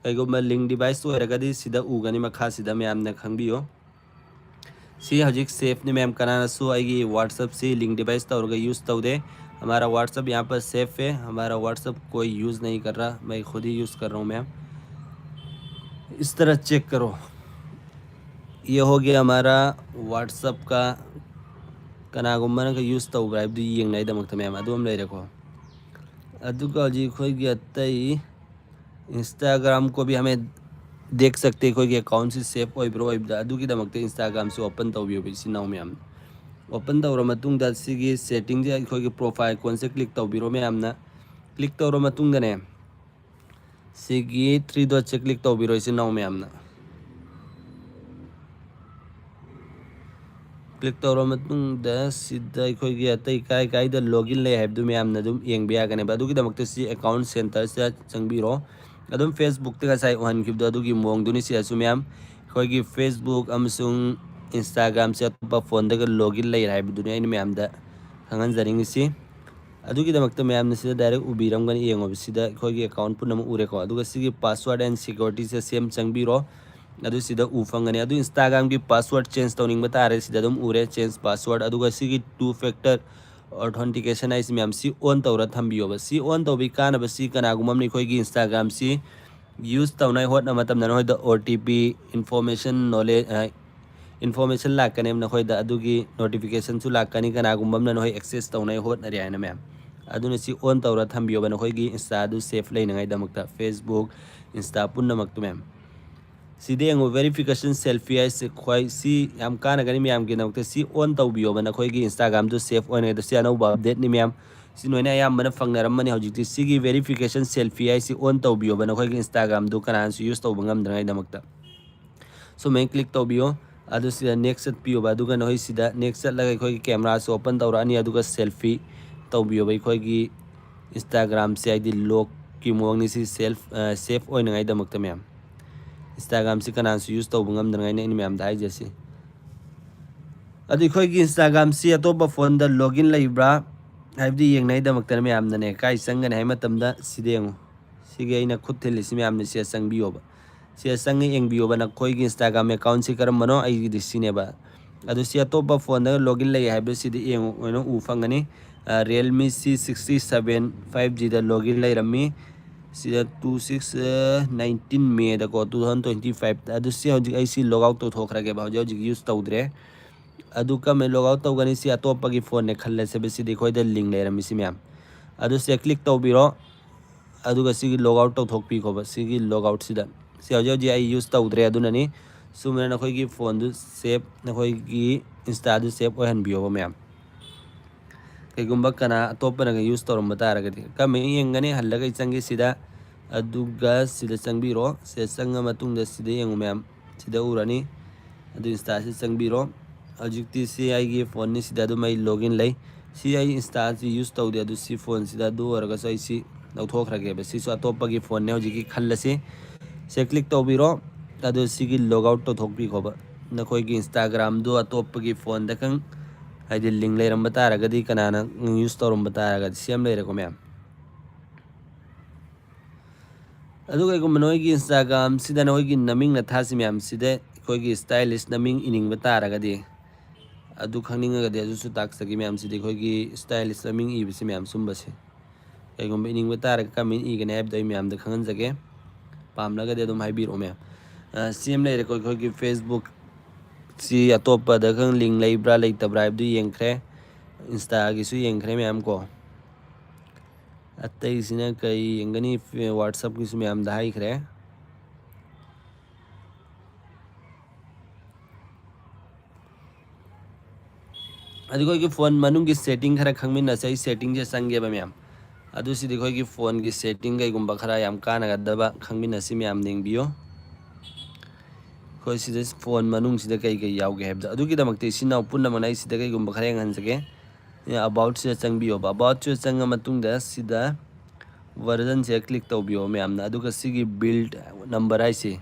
कईगुम्बा लिंक डिवाइस तो होरगदी सीधा उगनी मखा सीधा मैम ने खंबियो सी हजिक सेफ ने मैम कनानसु आएगी व्हाट्सएप से लिंक डिवाइस तौरगा यूज़ तौदे हमारा व्हाट्सएप यहाँ पर सेफ है हमारा व्हाट्सएप कोई यूज़ नहीं कर रहा मैं खुद ही यूज़ कर रहा हूँ मैम इस तरह चेक करो ये हो गया हमारा व्हाट्सएप का कनागुम्बन का यूज़ तौब्रा है येंगनाइदमक्ता मैम अदुम लेरको अदुगा हजिक खोगी अतई इंस्टाग्राम को भी हमें देख सकते कोई अकाउंट से सेफ ओइब्रो अदुगी दमक्ते इंस्टाग्राम से ओपन तौबियो बिसि नाउ मैम ओपन तौर मतुंग दा सिगी सेटिंग जे कोई प्रोफाइल कौन से क्लिक तौबिरो मैम ना क्लिक तौर मतुंग दने सिगी 3 डॉट से क्लिक तौबिरो इसी नाउ मैम ना क्लिक तौर मतुंग दा सिदा कोई अतई काय काय दा लॉगिन ले हैबदु मैम ना दुम येंग बिया गने बादुगी दमक्ते सी अकाउंट सेंटर से चंगबिरो अदुम फेसबुक तक साइ वन किबदो अदुगी मोंगदुनी सी असु मैम कोई फेसबुक अमसुंग इंस्टाग्राम से अतोपा फोन दग लॉगिन ले हाइबदुनी इन मैम दा खंगन जरिंग सी अदुगी दमक्ते मैम ने डायरेक्ट उबिरमगन येंगो सिदा कोई अकाउंट पुनम उरेको अदुगा सिगी पासवर्ड एंड सिक्योरिटी से सेम चंगबिरो अदु सिदा उफंगने अदु इंस्टाग्राम की पासवर्ड चेंज तौनिंग बतारे सिदा दुम उरे चेंज पासवर्ड अदुगा सिगी 2 फैक्टर ऑथेंटिकेशन है मैम सी ऑन तौर थम्बियोब सी ऑन तौबी कानब सी कनागुमम निखोगी इंस्टाग्राम सी यूज तौनाय होटना मतम नोइद OTP इन्फॉर्मेशन नॉलेज इन्फॉर्मेशन लाकने नखोइद अदुगी नोटिफिकेशन सु लाकनी कनागुमम नोइ एक्सेस तौनाय होटना रियाना मैम अदुने सी ऑन तौर थम्बियोब नखोगी इंस्टा दु सेफ लेनगाय दमक्ता फेसबुक इंस्टा पुनमक्तु मैम सीधे वेरिफिकेशन सेल्फी है खोई सी याम कानगनी मैम के नमक्ते सी ऑन तौबियोब नखोगी इंस्टाग्राम दु सेफ ओने द सी अनौबा अपडेट नि मैम सी नोइना याम फंगनरमनी हौजिकति सिगी वेरिफिकेशन सेल्फी है सी ऑन तौबियोब नखोगी इंस्टाग्राम दु कनानसु यूज तौब ngamdrangai दमक्ता सो मैं क्लिक तौबियो अदु सी नेक्स्ट पियोब अदुगा नोइ सिदा नेक्स्ट लगा खोगी कैमरा से ओपन तौरानी अदुगा सेल्फी तौबियोब खोगी इंस्टाग्राम से आईडी लॉक की मोंगनी सी सेफ ओइनगाय दमक्ता मैम इंस्टाग्राम से कनानसु यूज तौब ngamdrangai इन मैम दाइ जैसे अदु खोगी इंस्टाग्राम से अतोप फोन द लॉगिन लेब्रा हाइबदी येंगनाय दमक्ता मैम ने काई संगन है मतमदा सिदेंगो सिगे आइना खुद थेलिसि मैम ने से संगबियोब से संग येंगबियोब न खोगी इंस्टाग्राम अकाउंट से करम मनो आई दिसिनेबा अदु से अतोप फोन द लॉगिन ले हाइबे सिदे येंगो ओनो उफंगनी Realme C67 5G द लॉगिन लेरमी सिदा 2619 मे द को 2025 अदु से हौजिक आइसी लॉग आउट तो थोखरगे बा हौजिक यूज तौद्रे अदु का मैं लॉग आउट तौगनी सी अतोपगी फोन ने खल्ले से बेसी देखोय द लिंक लेरमी सी मैम अदु से क्लिक तौबिरो अदुगा सिगी लॉग आउट तो थोकपी को बस सिगी लॉग आउट सिदा से हौजिक आई यूज तौद्रे अदुननी सुमने नखोई फोन दु सेव नखोई इंस्टा दु सेव ओहनबियो मैम कईगुंबा कना अतोपना यूज तौरम तारगदी कमी यंगने हल्लगा चंगी सिदा अदुगा सिदा चंगबिरो से चंगा मतुंगदा सिदा यंगु मैम सिदा उरानी अदु इंस्टा से चंगबिरो हजिक्ति से आइगे फोन नि सिदा दु मै लॉगिन लै सी आई इंस्टा से यूज तौदे अदु सी फोन सिदा दु ओरगा सै सी लौथोखरगे बसी सो अतोपगी फोन ने हजिकी खल्लसे से क्लिक तौबिरो अदु सिगी लॉग आउट तो थोकबी खोबा नखोईगी इंस्टाग्राम दु अतोपगी फोन दकंग हाइदि लिंक लेरम तारगदी कनाना यूज तौरम तारगदी सेम लेरको मैम अदुगा इगुम नोईगी इंस्टाग्राम सिदा नोईगी नमिंग न थासी मैम सिदा कोईगी स्टाइलिश नमिंग इनिंग तारगदी अदु खंगनिंगगदी अदुसु ताक्सगी मैम सिदा कोईगी स्टाइलिश नमिंग इबसी मैम सुंबसे कईगुम इनिंग तारग कमिन इगने ऐप दई मैम द खंगनजगे पामलगदी अदुम हाइबिरो मैम सेम लेरको कोईगी फेसबुक सी अतोप दखंग लिंक लेब्रा लेतब्रा हाइबदु येंखरे इंस्टा गिसु येंखरे मैम को अतईसिना कई येंगनी व्हाट्सएप गिसु मैम दा हाइखरे अदुगोगी फोन मनुंगी सेटिंग खरा खंगमिन सही सेटिंग जे संगे बा मैम अदुसी दिखोगी फोन की सेटिंग गई गुंबा खरा याम कानगदबा खंगमिन सी मैम नेंगबियो कोई सिदे फोन मनुंग सिदे कई कई यावगे हैबदा अदुगी दमकते सिनाव पुन्ना मनाई सिदे कई गुंबा खरा हंसगे अबाउट से चंगबियो अबाउट से चंग मतुंगदा सिदा वर्जन से क्लिक तौबियो मैम ना अदुगा सिगी बिल्ड नंबर आइसे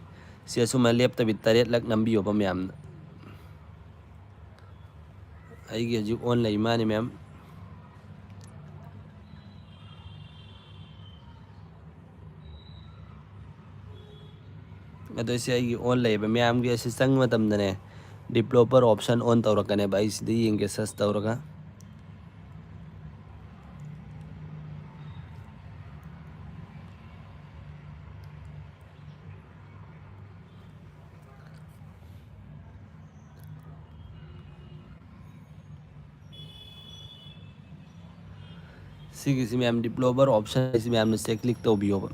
सेसुमा लेपतबि 3 लक नंबियो बा मैम आइगे हजु ऑन लै माने मैम अदोसे आइगे ऑन लैबा मैम गे से चंग मतमदने डेवलपर ऑप्शन ऑन तौरकने बा इसिदे येंगे सर्च तौरगा सिगी मैम डेवलपर ऑप्शन इस मैम से क्लिक तौबियो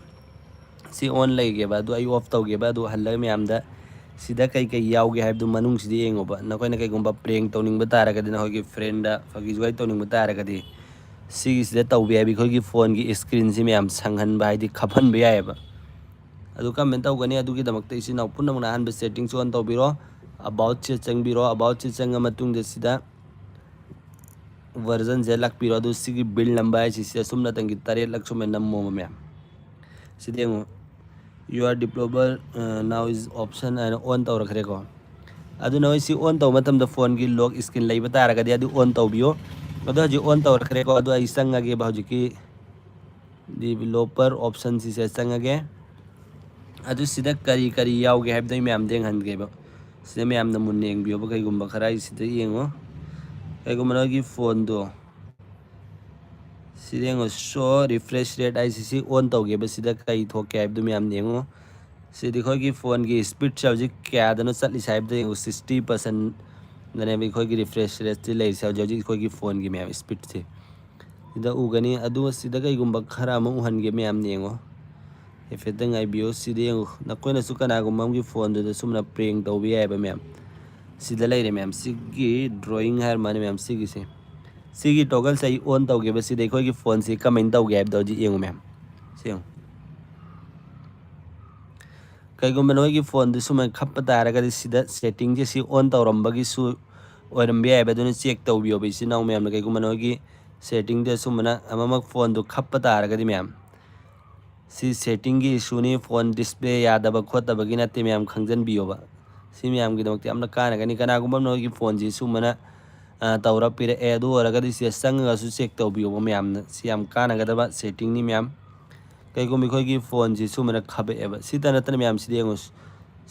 सी ऑन लैगे बा दु आई ऑफ तौगे बा दु हल्लग मैम दा सिदा कई कई यावगे हाइबदु मनुंग सिदे येंगोबा नकोइना कईगुंबा प्रेंक तौनिंग तारगदी नहोगी फ्रेंड दा फगी जुगाई तौनिंग तारगदी सिगी सिदा तौबे हाइबि खोगी फोन की स्क्रीन से मैम संगहन बा हाइदि खफन बे यायबा अदु कमेंट तौगनी अदुगी दमकते इसी नाउ पुन्ना मना हान बे सेटिंग्स ऑन तौबिरो अबाउट से चंगबिरो अबाउट से चंग मतुंग दे सिदा वर्जन जे लाकपिरो अदु सिगी बिल्ड नंबर है सिसे सुमना तंगी 3 लक सुमे नम्मो मैम सिदेंगो यू आर डेवलपर नाउ इज ऑप्शन एंड ऑन तौरखरे को अदु नोई सी ऑन तौ मतम द फोन की लॉक स्क्रीन लैब तारगदी अदु ऑन तौबियो अदु हजि ऑन तौरखरे को अदु आई संगगे बाजु की डेवलपर ऑप्शन सिसे संगगे अदु सिदा करी करी यावगे हैबदई मैम देंग हनगे बा सिदा मैम न मुन्ने येंगबियो बा कईगुंबा खरा सिदा येंगो कईगुंबा नोगी फोन दो सिदेंगो शो रिफ्रेश रेट आईसीसी ऑन तौगे बा सिदा कई थोके हैबदु मैम येंगो सिदी खोगी फोन की स्पीड से हजिक क्या दनो चली साइब दे 60% दने भी खोगी रिफ्रेश रेट से ले से हजिक खोगी फोन की मैम स्पीड से सिदा उगनी अदु सिदा कईगुंबा खरा म उहनगे मैम येंगो इफेक्टिंग आईबीओ सिदे नकोइना सुकनागुम की फोन दो सुमना प्रेंक तौबी है मैम सिदा लेरे मैम सिगी ड्राइंग है माने मैम सिगी से सिगी टॉगल से ऑन तौगे बस सिदे कोई की फोन से कमेंट तौगे है दो जी येंगो मैम से कईगुम नोई की फोन दो सुम खप तारगा सिदा सेटिंग जे सी ऑन तौरंबगी सु ओरम बे है बदुन चेक तौबियो बिसि नाउ मैम कईगुम नोई की सेटिंग दे सुमना अममक फोन दो खप तारगा मैम सी सेटिंग की इशूनी फोन डिस्प्ले यादब खोतबगी नते मैम खंगजनबियोबा सी मैम की दमकते amna कानगनी कनागुम नोगी फोन जी सुमना तौरा पिरे एदु ओरगदी से संगसु चेक तौबियोबा मैम सी याम कानगदबा सेटिंग नि मैम कईगुम खोगी फोन जी सुमना खबेबा सी तनतन मैम सी देंगोस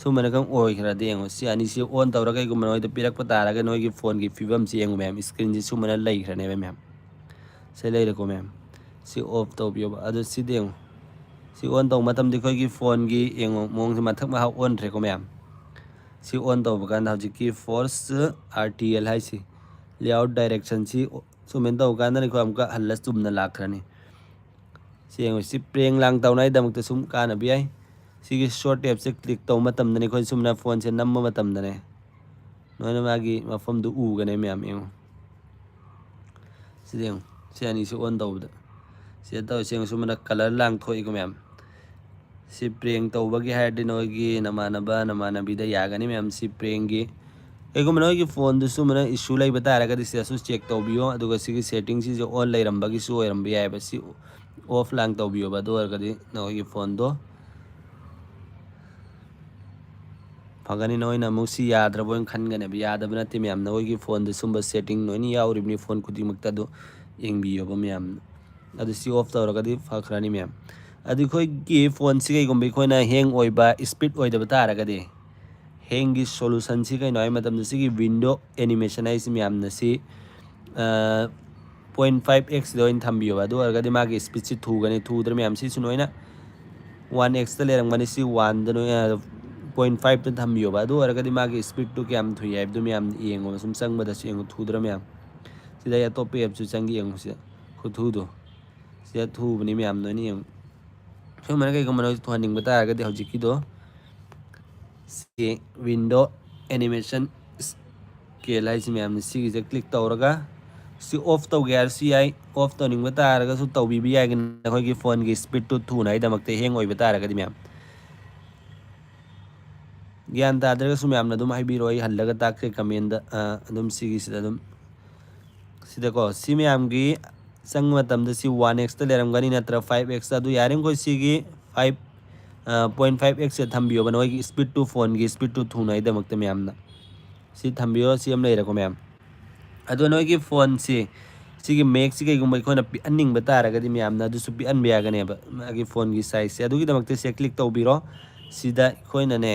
सुमना कम ओइखरा देंगो सी अनि सी ऑन तौरा कईगुम नोई द पिरक पतारगा नोगी फोन की फिबम सी येंगो मैम स्क्रीन जी सुमना लैखरने मैम से लैरको मैम सी ऑफ तौबियोबा अदु सी देंगो सी ऑन तौ मतम दिखोई की फोन की येंगो मोंग से मथक मा ऑन रे को मैम सी ऑन तौ बकान हजि की फोर्स आरटीएल है सी लेआउट डायरेक्शन सी सुमेन तौ कान ने को हमका हल्लस तुमना लाखरनी सी येंगो सी प्रेंग लांग तौ नाई दमक सुम कान बियाई सिगी शॉर्ट टैप से क्लिक तौ मतमदने खोय सुमना फोन से नम्म मतमदने नोइना मागी मफम दु उगने मैम एंगो सिदेंग सियानी से ऑन तौबद से तौ सेंग सुमना कलर लांग थोई को मैम si preng tौबगी हायदि नोगी नमानबा नमानबीदा यागनी मैम si प्रेंगी एगो मनोगी फोन दुसु मन इशू लाई बता रहा कदी से चेक तौबियो अदुगा सिगी सेटिंग सि जो ऑन लाइरंबगी सु ओइरंबी याय बसी ऑफ लांग तौबियो बदो अरगदी नोगी फोन दो फगनी नोइना मुसी याद्रबो खनगने बि Yadav नति ma'am नोगी phone दुसुम setting नोइनी याउरिबनी phone खुदी मक्ता दो यंगबियो ब मैम अदु सि ऑफ तौरगदी फखरानी मैम अदु खोई की फोन से कईगुम्बी खोइना हैंग ओइबा स्पीड ओइदब तारगदी हैंग की सोल्यूशन से कई नोय मतम से विंडो एनिमेशन है इस मैम नसी 0.5x दोइन थम्बियो अदु अरगदी मागी स्पीड से थूगनी थूद्र मैम से सुनोइना 1x त लेरंगनी सी 1 दनो 0.5 त थम्बियो अदु अरगदी मागी स्पीड टू कैम थुई है दु मैम येंगो सुम संगबदा सेंगो थूद्र मैम सिदा या टॉप एप सु संगी येंगो से खुथुदो सिदा थूबनी मैम नोनी येंगो सो मन कई गमन तो हनिंग बता आगे हजिकी दो से विंडो एनिमेशन स्केल है इस मैम सी से क्लिक तौरगा सी ऑफ तौगे सी आई ऑफ तौनिंग बता आरगा सु तौबी भी आगे नखोगी फोन की स्पीड टू थूना दमकते हैंग ओइ बता आरगा मैम ज्ञान तादरगा सु मैम नदुम हाइबिरो आई हल्लगा ताके कमेंट अदुम सिगी सिदा अदुम सिदा को सी मैम की संग मतम सी 1x त लेरंगनी नत्र 5x अदु यारें को सिगी 5.5x से थम्बियो बनोगी स्पीड टू फोन की स्पीड टू थूना दमकते मैम ना सी थम्बियो सी हम लेरको मैम अदु नोगी फोन से सिगी मैक सिगी गुम खोना पिअनिंग बतारगदी मैम ना दुसु पिअन बियागने बा मागी फोन की साइज से अदुगी दमकते से क्लिक तौबिरो सिदा खोइना ने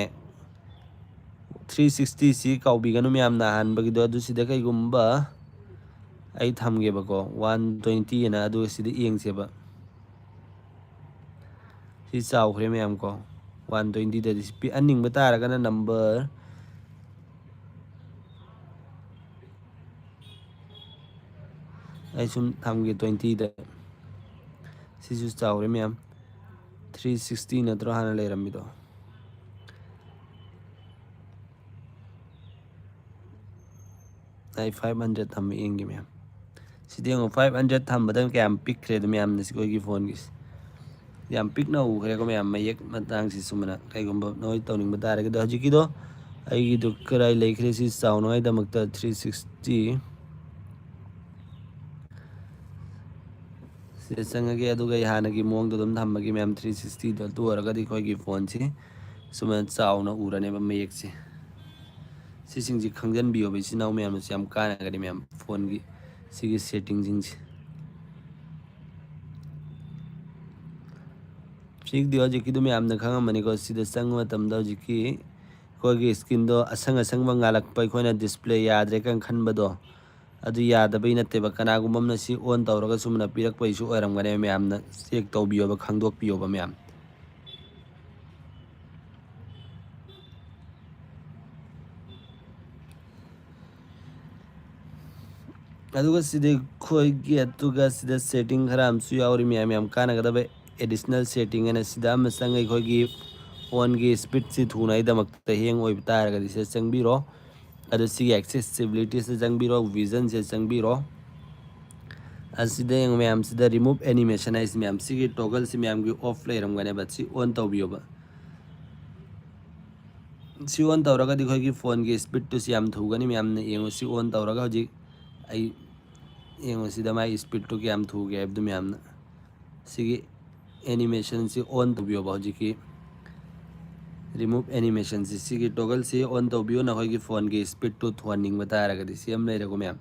360 सी काउबिगनु मैम ना हानबगी दो अदु सिदा कई गुम्बा आई थमगे बको 120 ना अदु सिदा येंगसेबा सी चाउखरे मैम को 120 दा पी अनिंग बतारगना नंबर आई सुम थमगे 20 दा सिसु चाउरे मैम 360 नत्रो हाना लेरमिदो आई 500 थम येंगे मैम सिदेंगो 500 थम्बदा कैम पिक्रे द मैम नसिकोगी फोन की याम पिकना उखरे को मैम मयक मतंग सि सुमना कईगुम्बा नोय तौनिंग बतारगे द हजिकी दो आई दो कराई लेखरे सि साउनो आई दमकता 360 से संगगे अदुगा हानगी मोंग दम थम्मगी मैम 360 द तो अरगदी खोगी फोन से सुमन चाउनो उरने ब मयक से सिसिंग जी खंगजन बियो बिसि नाउ मैम से हम काना गरी मैम फोन की सिगी सेटिंग जिंग सिग दियो जिकी दु मैम न खंगा मनी को सिदा संग मतम द जिकी कोगी स्क्रीन दो असंग असंग बंगालक पै खोना डिस्प्ले यादरे कं खनबदो अदु यादबै नते ब कनागुमम न सि ऑन तौरगा सुमना पिरक पैसु ओरमगने मैम न चेक तौबियो ब खंगदोक पियो ब मैम अदुगा सिदे खोगी अतुगा सिदा सेटिंग खराम सु यावरी मैम मैम कानागदबे एडिशनल सेटिंग एना सिदा मसंग खोगी फोन की स्पीड से थूना दमकता हैंग ओइ बतारगदी से चंगबिरो अदु सिगी एक्सेसिबिलिटी से चंगबिरो विजन से चंगबिरो असिदा यंग मैम सिदा रिमूव एनिमेशन है इस मैम सिगी टॉगल से मैम की ऑफ लेरमगने बच्ची ऑन तौबियो बा सी ऑन तौरगा दिखोगी फोन की स्पीड टू सियाम थूगनी मैम ने यंग सी ऑन तौरगा हजि आई यंग सिदा माई स्पीड टू कैम थूगे अब मैम ना सिगी एनिमेशन से ऑन तौबियो बा हजि की रिमूव एनिमेशन से टॉगल से ऑन तौबियो ना होगी फोन की स्पीड टू थोनिंग बतारगदी सी हम लेरको मैम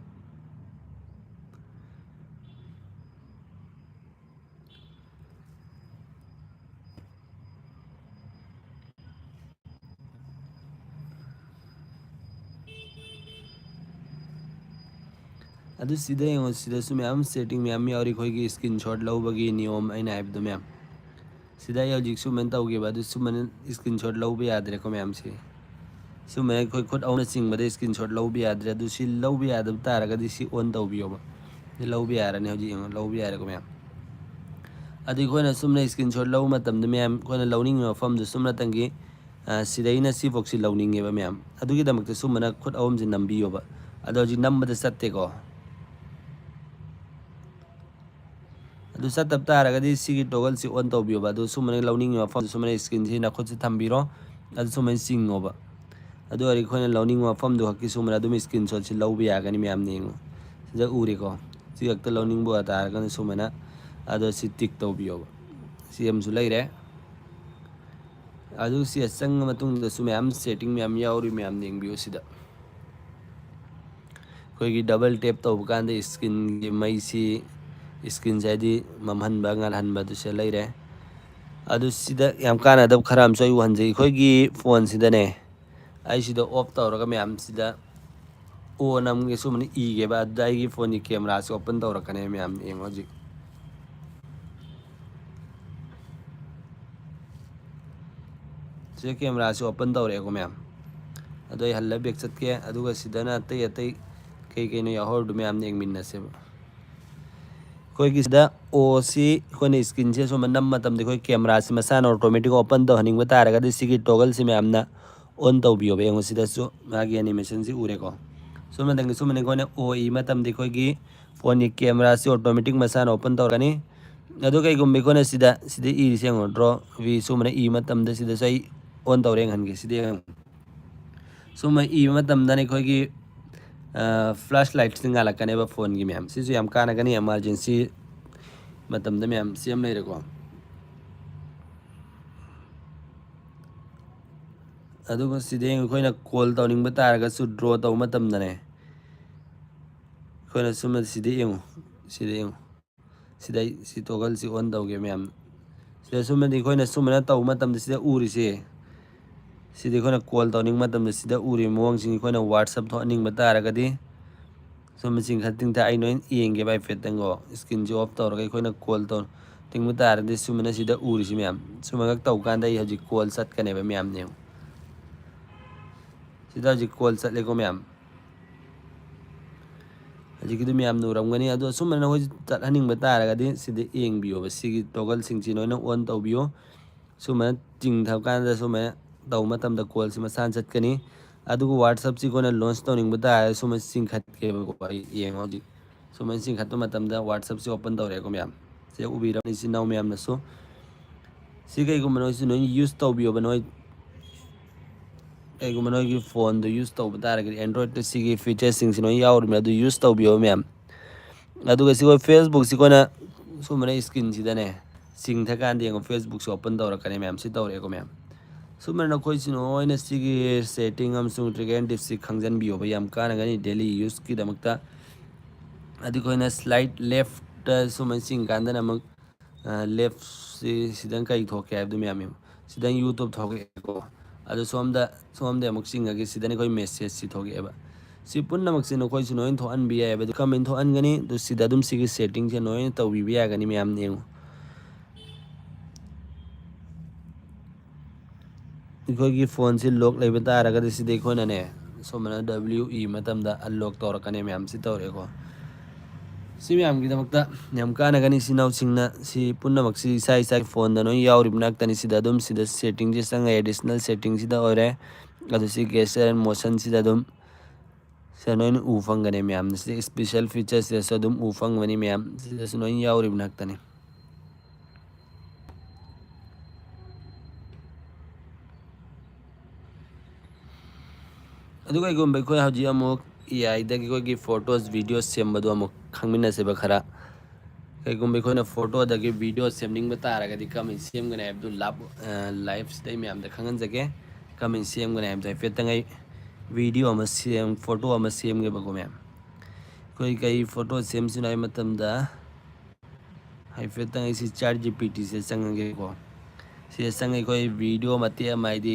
अदु सिदा यंग सिदा सु मैम सेटिंग मैम यावरी खोगी स्क्रीनशॉट लौबगी नियम आइना हाइबदो मैम सिदा यावजिक सु मन तौगे बा सु मन स्क्रीनशॉट लौबे यादरे को मैम से सु मैं खोई खुद औना सिंगबदे स्क्रीनशॉट लौबे यादरे अदु सि लौबे यादब तारगदी सि ऑन तौबियो बा लौबे यारने हजि यंग लौबे यारे को मैम ꯑꯗꯨ ꯑꯩꯈꯣꯏꯅ ꯁꯨꯝꯅ ꯏꯁꯀ꯭ꯔꯤꯟꯁꯣꯠ ꯂꯧꯕ ꯃꯇꯝꯗ ꯃꯌꯥꯝ ꯑꯩꯈꯣꯏꯅ ꯂꯧꯅꯤꯡꯉꯤꯕ ꯃꯐꯝꯗꯨ ꯁꯨꯝꯅꯇꯪꯒꯤ ꯁꯤꯗꯩꯅ ꯁꯤꯐꯥꯎꯁꯤ ꯂꯧꯅꯤꯡꯉꯦꯕ ꯃꯌꯥꯝ ꯑꯗꯨꯒꯤꯗꯃꯛꯇ ꯁꯨꯝꯕꯅ ꯈꯨꯠ ꯑꯍꯨꯝꯁꯤ ꯅꯝꯕꯤꯌꯣꯕ ꯑꯗꯣ ꯍꯧꯖꯤꯛ ꯅꯝꯕꯗ ꯆꯠꯇꯦꯀꯣ ꯑꯗꯨ ꯆꯠꯇꯕ ꯇꯥꯔꯒꯗꯤ ꯁꯤꯒꯤ ꯇꯣꯒꯜꯁꯤ ꯑꯣꯟ ꯇꯧꯕꯤꯌꯣꯕ ꯑꯗꯨ ꯁꯨꯝꯕꯅ ꯂꯧꯅꯤꯡꯉꯤꯕ ꯃꯐꯝꯗꯨ ꯁꯨꯃꯥꯏꯅ ꯏꯁꯀ꯭ꯔꯤꯟꯁꯤ ꯅꯈꯨꯠꯁꯤ ꯊꯝꯕꯤꯔꯣ ꯑꯗꯨ ꯁꯨꯃꯥꯏꯅ ꯆꯤꯡꯉꯣꯕ ꯑꯗꯨ ꯑꯣꯏꯔꯗꯤ ꯑꯩꯈꯣꯏꯅ ꯂꯧꯅꯤꯡꯕ ꯃꯐꯝꯗꯨ ꯈꯛꯀꯤ ꯁꯨꯃꯥꯏꯅ ꯑꯗꯨꯝ ꯏꯁꯀ꯭ꯔꯤꯟꯁꯣꯠꯁꯤ ꯂꯧꯕ ꯌꯥꯒꯅꯤ ꯃꯌꯥꯝꯅ ꯌꯦꯡꯉꯨ ꯁꯤꯗ ꯎꯔꯦꯀꯣ ꯁꯤ ꯈꯛꯇ ꯂꯧꯅꯤꯡꯕ ꯑꯣꯏ ꯇꯥꯔꯒꯅ ꯁꯨꯃꯥꯏꯅ ꯑꯗꯣ ꯁꯤ ꯇꯤꯛ ꯇꯧꯕꯤꯌꯣꯕ ꯁꯤ ꯑꯃꯁꯨ ꯂꯩꯔꯦ ꯑꯗꯨ ꯁꯤ ꯆꯪꯉ ꯃꯇꯨꯡꯗꯁꯨ ꯃꯌꯥꯝ ꯁꯦꯠꯇꯤꯡ ꯃꯌꯥꯝ ꯌꯥꯎꯔꯤ ꯃꯌꯥꯝ ꯌꯦꯡꯕꯤꯌꯨ ꯁꯤꯗ ꯑꯩꯈꯣꯏꯒꯤ ꯗꯕꯜ ꯇꯦꯞ ꯇꯧꯕ ꯀꯥꯟꯗ ꯏꯁꯀ꯭ꯔꯤꯟꯒꯤ ꯃꯩꯁꯤ ꯏꯁꯀ꯭ꯔꯤꯟꯁꯦ ꯍꯥꯏꯗꯤ ꯃꯝꯍꯟꯕ ꯉꯥꯜꯍꯟꯕꯗꯨꯁꯨ ꯂꯩꯔꯦ ꯑꯗꯨ ꯁꯤꯗ ꯌꯥꯝ ꯀꯥꯟꯅꯗꯕ ꯈꯔ ꯑꯃꯁꯨ ꯑꯩ ꯎꯍꯟꯖꯩ ꯑꯩꯈꯣꯏꯒꯤ ꯐꯣꯟꯁꯤꯗꯅꯦ ꯑꯩ ꯁꯤꯗ ꯑꯣꯐ ꯇꯧꯔꯒ ꯃꯌꯥꯝ ꯁꯤꯗ ꯑꯣ ꯅꯝꯒꯦ ꯁꯨꯝꯕꯅ ꯏꯒꯦꯕ ꯑꯗꯨꯗ ꯑꯩꯒꯤ ꯐꯣꯟꯒꯤ ꯀꯦꯃꯦꯔꯥꯁꯤ ꯑꯣꯄꯟ ꯇꯧꯔꯛꯀꯅꯤ ꯃꯌꯥꯝ ꯌꯦꯡꯉꯣ ꯍꯧꯖꯤꯛ ꯁꯤꯗ ꯀꯦꯃꯦꯔꯥꯁꯤ ꯑꯣꯄꯟ ꯇꯧꯔꯛꯑꯦꯀꯣ ꯃꯌꯥꯝ ꯑꯗꯣ ꯑꯩ ꯍꯜꯂ ꯕꯦꯛ ꯆꯠꯀꯦ ꯑꯗꯨꯒ ꯁꯤꯗꯅ ꯑꯇꯩ ꯑꯇꯩ ꯀꯩ ꯀꯩꯅꯣ ꯌꯥꯎꯍꯧꯔꯗꯨ ꯃꯌꯥꯝ ꯌꯦꯡꯃꯤꯟꯅꯁꯦꯕ ꯑꯩꯈꯣꯏꯒꯤ ꯁꯤꯗ ꯑꯣꯁꯤ ꯑꯩꯈꯣꯏꯅ ꯏꯁꯀ꯭ꯔꯤꯟꯁꯦ ꯁꯨꯝꯕ ꯅꯝꯕ ꯃꯇꯝꯗ ꯑꯩꯈꯣꯏ ꯀꯦꯃꯦꯔꯥꯁꯤ ꯃꯁꯥꯅ ꯑꯣꯇꯣꯃꯦꯇꯤꯛ ꯑꯣꯄꯟ ꯇꯧꯍꯟꯅꯤꯡꯕ ꯇꯥꯔꯒꯗꯤ ꯁꯤꯒꯤ ꯇꯣꯒꯜꯁꯤ ꯃꯌꯥꯝꯅ ꯑꯣꯟ ꯇꯧꯕꯤꯌꯣꯕ ꯌꯦꯡꯉꯣ ꯁꯤꯗꯁꯨ ꯃꯥꯒꯤ ꯑꯦꯅꯤꯃꯦꯁꯟꯁꯤ ꯎꯔꯦꯀꯣ ꯁꯨꯝꯅꯇꯪꯒꯤ ꯁꯨꯝꯕꯅ ꯑꯩꯈꯣꯏꯅ ꯑꯣ ꯏ ꯃꯇꯝꯗ ꯑꯩꯈꯣꯏꯒꯤ ꯐꯣꯟꯒꯤ ꯀꯦꯃꯦꯔꯥꯁꯤ ꯑꯣꯇꯣꯃꯦꯇꯤꯛ ꯃꯁꯥꯅ ꯑꯣꯄꯟ ꯇꯧꯔꯛꯀꯅꯤ ꯑꯗꯨ ꯀꯩꯒꯨꯝꯕ ꯑꯩꯈꯣꯏꯅ ꯁꯤꯗ ꯏꯔꯤꯁꯦ ꯌꯦꯡꯉꯣ ꯗ꯭ꯔꯣ ꯚꯤ ꯁꯨꯝꯕꯅ ꯏꯕ ꯃꯇꯝꯗ ꯁꯤꯗꯁꯨ ꯑꯩ ꯑꯣꯟ ꯇꯧꯔꯦ ꯌꯦꯡꯍꯟꯒꯦ ꯁꯤꯗ ꯌꯦꯡꯉꯣ ꯁꯨꯝꯕ ꯏꯕ ꯃꯇꯝꯗꯅ ꯑꯩꯈꯣꯏꯒꯤ ꯐ꯭ꯂꯥꯁ ꯂꯥꯏꯠꯁꯤ ꯉꯥꯜꯂꯛꯀꯅꯦꯕ ꯐꯣꯟꯒꯤ ꯃꯌꯥꯝ ꯁꯤꯁꯨ ꯌꯥꯝ ꯀꯥꯟꯅꯒꯅꯤ ꯑꯦꯃꯥꯔꯖꯦꯟꯁꯤ ꯃꯇꯝꯗ ꯃꯌꯥꯝ ꯁꯤ ꯑꯃ ꯂꯩꯔꯦꯀꯣ ꯑꯗꯨꯒ ꯁꯤꯗ ꯑꯩꯈꯣꯏꯅ ꯀꯣꯜ ꯇꯧꯅꯤꯡꯕ ꯇꯥꯔꯒꯁꯨ ꯗ꯭ꯔꯣ ꯇꯧꯕ ꯃꯇꯝꯗꯅꯦ ꯑꯩꯈꯣꯏꯅ ꯁꯨꯝꯕ ꯁꯤꯗ ꯌꯦꯡꯉꯨ ꯁꯤꯗ ꯌꯦꯡꯉꯨ ꯁꯤꯗ ꯁꯤ ꯇꯣꯒꯜꯁꯤ ꯑꯣꯟ ꯇꯧꯒꯦ ꯃꯌꯥꯝꯅ ꯁꯤꯗ ꯁꯨꯝꯕꯗꯤ ꯑꯩꯈꯣꯏꯅ ꯁꯨꯝꯕꯅ ꯇꯧꯕ ꯃꯇꯝꯗ ꯁꯤꯗ ꯎꯔꯤꯁꯦ ꯁꯤꯗꯤ ꯑꯩꯈꯣꯏꯅ ꯀꯣꯜ ꯇꯧꯅꯤꯡꯕ ꯃꯇꯝꯗ ꯁꯤꯗ ꯎꯔꯤꯕ ꯃꯑꯣꯡꯁꯤꯡ ꯑꯩꯈꯣꯏꯅ ꯋꯥꯠꯁꯑꯞ ꯊꯣꯛꯍꯟꯅꯤꯡꯕ ꯇꯥꯔꯒꯗꯤ ꯁꯨꯝꯕ ꯆꯤꯡꯈꯠ ꯇꯤꯡꯊ ꯑꯩ ꯂꯣꯏ ꯌꯦꯡꯒꯦꯕ ꯍꯥꯏꯐꯦꯠꯇꯪꯀꯣ ꯏꯁꯀ꯭ꯔꯤꯟꯁꯦ ꯑꯣꯐ ꯇꯧꯔꯒ ꯑꯩꯈꯣꯏꯅ ꯀꯣꯜ ꯇꯧ ꯇꯤꯡꯕ ꯇꯥꯔꯗꯤ ꯁꯨꯃꯥꯏꯅ ꯁꯤꯗ ꯎꯔꯤꯁꯤ ꯃꯌꯥꯝ ꯁꯨꯝꯕꯈꯛ ꯇꯧꯕ ꯀꯥꯟꯗ ꯑꯩ ꯍꯧꯖꯤꯛ ꯀꯣꯜ ꯆꯠꯀꯅꯦꯕ ꯃꯌꯥꯝ ꯌꯦꯡꯉꯨ ꯁꯤꯗ ꯍꯧꯖꯤꯛ ꯀꯣꯜ ꯆꯠꯂꯦꯀꯣ ꯃꯌꯥꯝ ꯍꯧꯖꯤꯛꯀꯤꯗꯨ ꯃꯌꯥꯝꯅ ꯎꯔꯝꯒꯅꯤ ꯑꯗꯣ ꯑꯁꯨꯝꯕꯅ ꯅꯈꯣꯏ ꯆꯠꯍꯟꯅꯤꯡꯕ ꯇꯥꯔꯒꯗꯤ ꯁꯤꯗ ꯌꯦꯡꯕꯤꯌꯣꯕ ꯁꯤꯒꯤ ꯇꯣꯒꯜꯁꯤꯡꯁꯤ ꯂꯣꯏꯅ ꯑꯣꯟ ꯇꯧꯕꯤꯌꯣ ꯁꯨꯃꯥꯏꯅ ꯆꯤꯡꯊꯕ ꯀꯥꯟꯗ ꯁꯨꯃꯥꯏꯅ ꯇꯧꯕ ꯃꯇꯝꯗ ꯀꯣꯜꯁꯤ ꯃꯁꯥꯅ ꯆꯠꯀꯅꯤ ꯑꯗꯨꯒ ꯋꯥꯠꯁꯑꯞꯁꯤ ꯑꯩꯈꯣꯏꯅ ꯂꯣꯟꯆ ꯇꯧꯅꯤꯡꯕ ꯇꯥꯔꯒꯗꯤ ꯁꯨꯃꯥꯏꯅ ꯆꯤꯡꯈꯠꯀꯦꯕꯀꯣ ꯑꯩ ꯌꯦꯡꯉꯣ ꯍꯧꯖꯤꯛ ꯁꯨꯃꯥꯏꯅ ꯆꯤꯡꯈꯠꯄ ꯃꯇꯝꯗ ꯋꯥꯠꯁꯑꯞꯁꯤ ꯑꯣꯄꯟ ꯇꯧꯔꯛꯑꯦꯀꯣ ꯃꯌꯥꯝ ꯁꯤꯗ ꯎꯕꯤꯔꯝꯅꯤ ꯏꯆꯤꯟ ꯏꯅꯥꯎ ꯃꯌꯥꯝꯅꯁꯨ ꯁꯤ ꯀꯩꯒꯨꯝꯕ ꯅꯣꯏꯁꯨ ꯅꯣꯏ ꯌꯨꯁ ꯇꯧꯕꯤꯌꯣꯕ ꯅꯣꯏ ꯀꯩꯒꯨꯝꯕ ꯅꯣꯏꯒꯤ ꯐꯣꯟꯗꯣ ꯌꯨꯁ ꯇꯧꯕ ꯇꯥꯔꯒꯗꯤ ꯑꯦꯟꯗ꯭ꯔꯣꯏꯗꯠꯇ ꯁꯤꯒꯤ ꯐꯤꯆꯔꯁꯤꯡꯁꯤ ꯂꯣꯏ ꯌꯥꯎꯔꯤꯕꯅꯤ ꯑꯗꯨ ꯌꯨꯁ ꯇꯧꯕꯤꯌꯣ ꯃꯌꯥꯝ ꯑꯗꯨꯒ ꯁꯤꯈꯣꯏ ꯐꯦꯁꯕꯨꯛꯁꯤ ꯑꯩꯈꯣꯏꯅ ꯁꯨꯝꯕꯅ ꯏꯁꯀ꯭ꯔꯤꯟꯁꯤꯗꯅꯦ ꯆꯤꯡꯊꯀꯥꯟꯗ ꯌꯦꯡꯉꯣ ꯐꯦꯁꯕꯨꯛꯁꯦ ꯑꯣꯄꯟ ꯇꯧꯔꯛꯀꯅꯤ ꯃꯌꯥꯝ ꯁꯤ ꯇꯧꯔꯛꯑꯦꯀꯣ ꯃꯌꯥꯝ ꯁꯨꯝꯕꯅ ꯅꯈꯣꯏꯁꯤ ꯂꯣꯏꯅ ꯁꯤꯒꯤ ꯁꯦꯠꯇꯤꯡ ꯑꯃꯁꯨꯡ ꯇ꯭ꯔꯤꯛ ꯑꯦꯟ ꯇꯤꯞꯁꯤ ꯈꯪꯖꯤꯟꯕꯤꯌꯣꯕ ꯌꯥꯝ ꯀꯥꯟꯅꯒꯅꯤ ꯗꯦꯂꯤ ꯌꯨꯁꯀꯤꯗꯃꯛꯇ ꯑꯗꯨ ꯑꯩꯈꯣꯏꯅ ꯁ꯭ꯂꯥꯏꯠ ꯂꯦꯐꯇ ꯁꯨꯃꯥꯏꯅ ꯆꯤꯡ ꯀꯥꯟꯗꯅ ꯑꯃꯨꯛ ꯂꯦꯐꯁꯤ ꯁꯤꯗꯪ ꯀꯩ ꯊꯣꯛꯀꯦ ꯍꯥꯏꯕꯗꯨ ꯃꯌꯥꯝ ꯌꯦꯡꯉꯨ ꯁꯤꯗꯪ ꯌꯨꯇꯨꯕ ꯊꯣꯛꯂꯛꯑꯦꯀꯣ ꯑꯗꯨ ꯁꯣꯝꯗ ꯑꯃꯨꯛ ꯆꯤꯡꯉꯒꯦ ꯁꯤꯗꯅ ꯑꯩꯈꯣꯏ ꯃꯦꯁꯦꯖꯁꯤ ꯊꯣꯛꯂꯛꯑꯦꯕ ꯁꯤ ꯄꯨꯝꯅꯃꯛꯁꯦ ꯅꯈꯣꯏꯁꯨ ꯂꯣꯏꯅ ꯊꯣꯛꯍꯟꯕ ꯌꯥꯏꯑꯕ ꯑꯗꯨ ꯀꯃꯦꯟ ꯊꯣꯛꯍꯟꯒꯅꯤ ꯑꯗꯨ ꯁꯤꯗ ꯑꯗꯨꯝ ꯁꯤꯒꯤ ꯁꯦꯠꯇꯤꯡꯁꯦ ꯂꯣꯏꯅ ꯇꯧꯕꯤꯕ ꯌꯥꯒꯅꯤ ꯃꯌꯥꯝ ꯌꯦꯡꯉꯨ ꯑꯩꯈꯣꯏꯒꯤ ꯐꯣꯟꯁꯤ ꯂꯣꯛ ꯂꯩꯕ ꯇꯥꯔꯒꯗꯤ ꯁꯤꯗꯤ ꯑꯩꯈꯣꯏꯅꯅꯦ ꯁꯨꯃꯥꯏꯅ W ꯏ ꯃꯇꯝꯗ ꯑꯟꯂꯣꯛ ꯇꯧꯔꯛꯀꯅꯤ ꯃꯌꯥꯝ ꯁꯤ ꯇꯧꯔꯛꯑꯦꯀꯣ ꯁꯤ ꯃꯌꯥꯝꯒꯤꯗꯃꯛꯇ ꯌꯥꯝ ꯀꯥꯟꯅꯒꯅꯤ ꯏꯆꯤꯟ ꯏꯅꯥꯎꯁꯤꯡꯅ ꯁꯤ ꯄꯨꯝꯅꯃꯛꯁꯤ ꯏꯁꯥ ꯏꯁꯥꯒꯤ ꯐꯣꯟꯗ ꯂꯣꯏ ꯌꯥꯎꯔꯤꯕ ꯉꯥꯛꯇꯅꯤ ꯁꯤꯗ ꯑꯗꯨꯝ ꯁꯤꯗ ꯁꯦꯠꯇꯤꯡꯁꯤ ꯆꯪꯉ ꯑꯦꯗꯤꯁꯅꯦꯜ ꯁꯦꯠꯇꯤꯡꯁꯤꯗ ꯑꯣꯏꯔꯦ ꯑꯗꯨ ꯁꯤ ꯒꯦꯁꯆꯔ ꯑꯦꯟ ꯃꯣꯁꯟꯁꯤꯗ ꯑꯗꯨꯝ ꯁꯤꯗ ꯂꯣꯏꯅ ꯎ ꯐꯪꯒꯅꯤ ꯃꯌꯥꯝꯅ ꯁꯤꯗ ꯏꯁꯄꯤꯁꯦꯜ ꯐꯤꯆꯔꯁꯤꯗꯁꯨ ꯑꯗꯨꯝ ꯎ ꯐꯪꯒꯅꯤ ꯃꯌꯥꯝ ꯁꯤꯗꯁꯨ ꯂꯣꯏꯅ ꯌꯥꯎꯔꯤꯕ ꯉꯥꯛꯇꯅꯤ ꯑꯗꯨꯒ ꯀꯩꯒꯨꯝꯕ ꯑꯩꯈꯣꯏ ꯍꯧꯖꯤꯛ ꯑꯃꯨꯛ ꯑꯦ ꯑꯥꯏꯗꯒꯤ ꯑꯩꯈꯣꯏꯒꯤ ꯐꯣꯇꯣꯁ ꯚꯤꯗꯤꯑꯣ ꯁꯦꯝꯕꯗꯣ ꯑꯃꯨꯛ ꯈꯪꯃꯤꯟꯅꯁꯦꯕ ꯈꯔ ꯀꯩꯒꯨꯝꯕ ꯑꯩꯈꯣꯏꯅ ꯐꯣꯇꯣꯗꯒꯤ ꯚꯤꯗꯤꯑꯣ ꯁꯦꯝꯅꯤꯡꯕ ꯇꯥꯔꯒꯗꯤ ꯀꯃꯥꯏꯅ ꯁꯦꯝꯒꯅꯤ ꯍꯥꯏꯕꯗꯨ ꯂꯥꯏꯐꯁꯤꯗ ꯑꯩ ꯃꯌꯥꯝꯗ ꯈꯪꯍꯟꯖꯒꯦ ꯀꯃꯥꯏꯅ ꯁꯦꯝꯒꯅꯤ ꯍꯥꯏꯕꯗꯣ ꯍꯥꯏꯐꯦꯠꯇꯪ ꯑꯩ ꯚꯤꯗꯤꯑꯣ ꯑꯃ ꯐꯣꯇꯣ ꯑꯃ ꯁꯦꯝꯒꯦꯕꯀꯣ ꯃꯌꯥꯝ ꯑꯩꯈꯣꯏ ꯀꯩ ꯐꯣꯇꯣ ꯁꯦꯝꯁꯤꯅꯣ ꯍꯥꯏꯕ ꯃꯇꯝꯗ ꯍꯥꯏꯐꯦꯠꯇꯪ ꯑꯩꯁꯤ ꯆꯥꯠ ꯖꯤꯄꯤꯇꯤꯁꯦ ꯆꯪꯉꯒꯦꯀꯣ ꯁꯤꯗ ꯆꯪꯉ ꯑꯩꯈꯣꯏ ꯚꯤꯗꯤꯑꯣ ꯃꯇꯦꯛ ꯑꯃ ꯍꯥꯏꯗꯤ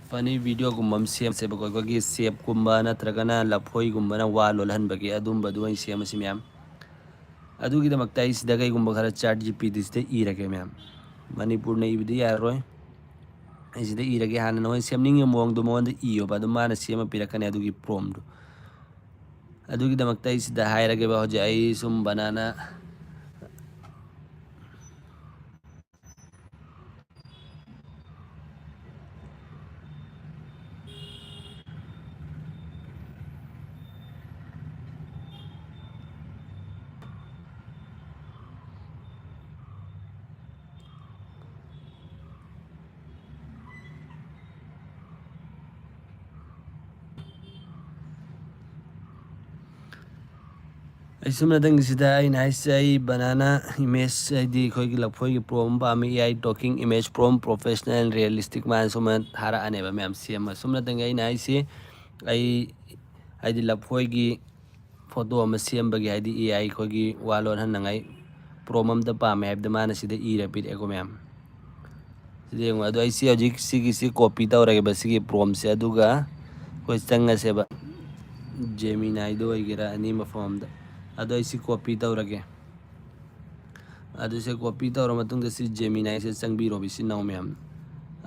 ꯐꯅꯤ ꯚꯤꯗꯤꯑꯣꯒꯨꯝꯕ ꯑꯃ ꯁꯦꯝꯁꯦꯕꯀꯣ ꯑꯩꯈꯣꯏꯒꯤ ꯁꯦꯞꯀꯨꯝꯕ ꯅꯠꯇ꯭ꯔꯒꯅ ꯂꯐꯣꯏꯒꯨꯝꯕꯅ ꯋꯥ ꯂꯣꯜꯍꯟꯕꯒꯤ ꯑꯗꯨꯝꯕꯗꯨ ꯑꯩ ꯁꯦꯝꯃꯁꯤ ꯃꯌꯥꯝ ꯑꯗꯨꯒꯤꯗꯃꯛꯇ ꯑꯩ ꯁꯤꯗ ꯀꯩꯒꯨꯝꯕ ꯈꯔ ꯆꯥꯠ ꯖꯤꯄꯤꯇꯤꯁꯤꯗ ꯏꯔꯒꯦ ꯃꯌꯥꯝ ꯃꯅꯤꯄꯨꯔꯅ ꯏꯕꯗꯤ ꯌꯥꯔꯔꯣꯏ ꯑꯩ ꯁꯤꯗ ꯏꯔꯒꯦ ꯍꯥꯟꯅ ꯅꯈꯣꯏ ꯁꯦꯝꯅꯤꯡꯉꯤꯕ ꯃꯑꯣꯡꯗꯣ ꯃꯉꯣꯟꯗ ꯏꯌꯣꯕ ꯑꯗꯨꯝ ꯃꯥꯅ ꯁꯦꯝꯃ ꯄꯤꯔꯛꯀꯅꯤ ꯑꯗꯨꯒꯤ ꯄ꯭ꯔꯣꯝꯗꯣ ꯑꯗꯨꯒꯤꯗꯃꯛꯇ ꯑꯩ ꯁꯤꯗ ꯍꯥꯏꯔꯒꯦꯕ ꯍꯧꯖꯤꯛ ꯑꯩ ꯁꯨꯝ ꯕꯅꯥꯅ ꯑꯩꯁꯨꯝꯅꯗꯪꯁꯤꯗ ꯑꯩꯅ ꯍꯥꯏꯁꯦ ꯑꯩ ꯕꯅꯥꯅꯥ ꯏꯃꯦꯖ ꯍꯥꯏꯗꯤ ꯑꯩꯈꯣꯏꯒꯤ ꯂꯐꯣꯏꯒꯤ ꯄ꯭ꯔꯣꯝ ꯄꯥꯝꯃꯤ AI talking image prompt professional realistic ꯃꯥꯅ ꯁꯨꯃꯥꯏꯅ ꯊꯥꯔꯛꯑꯅꯦꯕ ꯃꯌꯥꯝ ꯁꯦꯝꯃ ꯁꯨꯝꯅꯇꯪꯒꯤ ꯑꯩꯅ ꯍꯥꯏꯁꯤ ꯑꯩ ꯍꯥꯏꯗꯤ ꯂꯐꯣꯏꯒꯤ ꯐꯣꯇꯣ ꯑꯃ ꯁꯦꯝꯕꯒꯤ ꯍꯥꯏꯗꯤ AI ꯑꯩꯈꯣꯏꯒꯤ ꯋꯥ ꯂꯣꯟꯍꯟꯅꯉꯥꯏ ꯄ꯭ꯔꯣꯝ ꯑꯝꯇ ꯄꯥꯝꯃꯦ ꯍꯥꯏꯕꯗ ꯃꯥꯅ ꯁꯤꯗ ꯏꯔ ꯄꯤꯔꯛꯑꯦꯀꯣ ꯃꯌꯥꯝ ꯁꯤꯗ ꯌꯦꯡꯉꯣ ꯑꯗꯣ ꯑꯩ ꯍꯧꯖꯤꯛ ꯁꯤꯒꯤꯁꯤ ꯀꯣꯄꯤ ꯇꯧꯔꯒꯦꯕ ꯁꯤꯒꯤ ꯄ꯭ꯔꯣꯝꯁꯦ ꯑꯗꯨꯒ ꯑꯩꯈꯣꯏ ꯆꯪꯉꯁꯦꯕ ꯖꯦꯃꯤꯅꯥꯏꯗ ꯑꯣꯏꯒꯦꯔꯥ ꯑꯅꯤ ꯃꯐꯝ ꯑꯝꯗ ꯑꯗꯣ ꯑꯩ ꯁꯤ ꯀꯣꯄꯤ ꯇꯧꯔꯒꯦ ꯑꯗꯨꯁꯦ ꯀꯣꯄꯤ ꯇꯧꯔ ꯃꯇꯨꯡꯗ ꯁꯤ ꯖꯦꯃꯤꯅꯥꯏꯁꯦ ꯆꯪꯕꯤꯔꯣ ꯏꯆꯤꯟ ꯏꯅꯥꯎ ꯃꯌꯥꯝ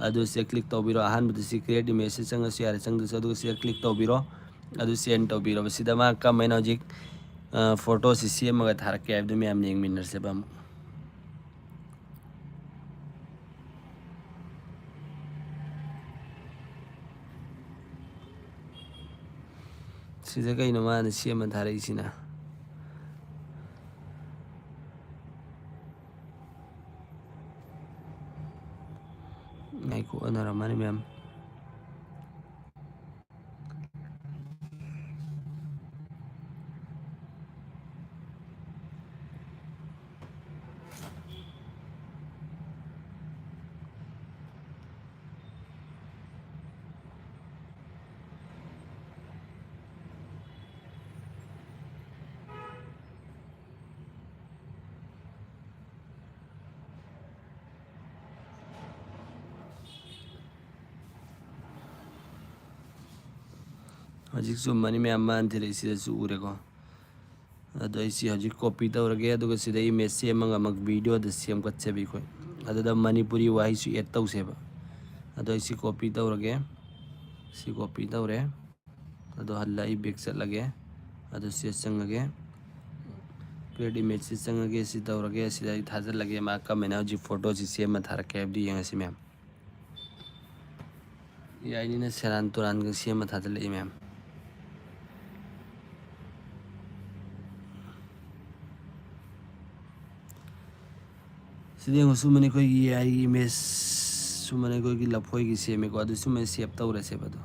ꯑꯗꯨꯁꯦ ꯀ꯭ꯂꯤꯛ ꯇꯧꯕꯤꯔꯣ ꯑꯍꯥꯟꯕꯗ ꯁꯤ ꯀ꯭ꯔꯤꯌꯦꯠ ꯏꯃꯦꯖꯁꯦ ꯆꯪꯉꯁꯨ ꯌꯥꯔꯦ ꯆꯪꯗꯁꯨ ꯑꯗꯨꯒ ꯁꯤꯗ ꯀ꯭ꯂꯤꯛ ꯇꯧꯕꯤꯔꯣ ꯑꯗꯨ ꯁꯦꯟ ꯇꯧꯕꯤꯔꯣ ꯁꯤꯗ ꯃꯥ ꯀꯃꯥꯏꯅ ꯍꯧꯖꯤꯛ ꯐꯣꯇꯣꯁꯤ ꯁꯦꯝꯃꯒ ꯊꯥꯔꯛꯀꯦ ꯍꯥꯏꯕꯗꯨ ꯃꯌꯥꯝ ꯌꯦꯡꯃꯤꯟꯅꯔꯁꯦꯕ ꯑꯃꯨꯛ ꯁꯤꯗ ꯀꯩꯅꯣ ꯃꯥꯅ ꯁꯦꯝꯃ ꯊꯥꯔꯛꯏꯁꯤꯅ ꯉꯥꯏꯈꯣ ꯑꯣꯟꯅꯔꯝꯃꯅꯤ ꯃꯌꯥꯝ ꯍꯧꯖꯤꯛ ꯆꯨꯝꯃꯅꯤ ꯃꯌꯥꯝ ꯃꯥꯅ ꯊꯤꯔꯛꯏꯁꯤꯗꯁꯨ ꯎꯔꯦꯀꯣ ꯑꯗꯣ ꯑꯩꯁꯤ ꯍꯧꯖꯤꯛ ꯀꯣꯄꯤ ꯇꯧꯔꯒꯦ ꯑꯗꯨꯒ ꯁꯤꯗ ꯏꯃꯦꯖ ꯁꯦꯝꯃꯒ ꯑꯃꯨꯛ ꯚꯤꯗꯤꯑꯣꯗ ꯁꯦꯝꯒꯠꯁꯦꯕ ꯑꯩꯈꯣꯏ ꯑꯗꯨꯗ ꯃꯅꯤꯄꯨꯔꯤ ꯋꯥꯍꯩꯁꯨ ꯑꯦꯗ ꯇꯧꯁꯦꯕ ꯑꯗꯣ ꯑꯩꯁꯤ ꯀꯣꯄꯤ ꯇꯧꯔꯒꯦ ꯁꯤ ꯀꯣꯄꯤ ꯇꯧꯔꯦ ꯑꯗꯣ ꯍꯜꯂ ꯑꯩ ꯕꯦꯛ ꯆꯠꯂꯒꯦ ꯑꯗꯨ ꯁꯤꯗ ꯆꯪꯉꯒꯦ ꯀ꯭ꯔꯤꯌꯦꯠ ꯏꯃꯦꯖꯁꯤ ꯆꯪꯉꯒꯦ ꯁꯤ ꯇꯧꯔꯒꯦ ꯁꯤꯗ ꯑꯩ ꯊꯥꯖꯤꯜꯂꯒꯦ ꯃꯥ ꯀꯃꯥꯏꯅ ꯍꯧꯖꯤꯛ ꯐꯣꯇꯣꯁꯤ ꯁꯦꯝꯃ ꯊꯥꯔꯛꯀꯦ ꯍꯥꯏꯕꯗꯨ ꯌꯦꯡꯉꯁꯤ ꯃꯌꯥꯝ ꯌꯥꯏꯅꯤꯅ ꯁꯦꯔꯥꯟ ꯇꯨꯔꯥꯟꯒ ꯁꯦꯝꯃ ꯊꯥꯖꯤꯜꯂꯛꯏ ꯃꯌꯥꯝ ꯁꯤꯗ ꯌꯦꯡꯉꯣ ꯁꯨꯝꯕꯅꯤ ꯑꯩꯈꯣꯏꯒꯤ AI ꯏꯃꯦꯖ ꯁꯨꯝꯕꯅꯤ ꯑꯩꯈꯣꯏꯒꯤ ꯂꯐꯣꯏꯒꯤ ꯁꯦꯝꯃꯦꯀꯣ ꯑꯗꯨ ꯁꯨꯝꯕꯅ ꯁꯦꯞ ꯇꯧꯔꯁꯦꯕ ꯑꯗꯣ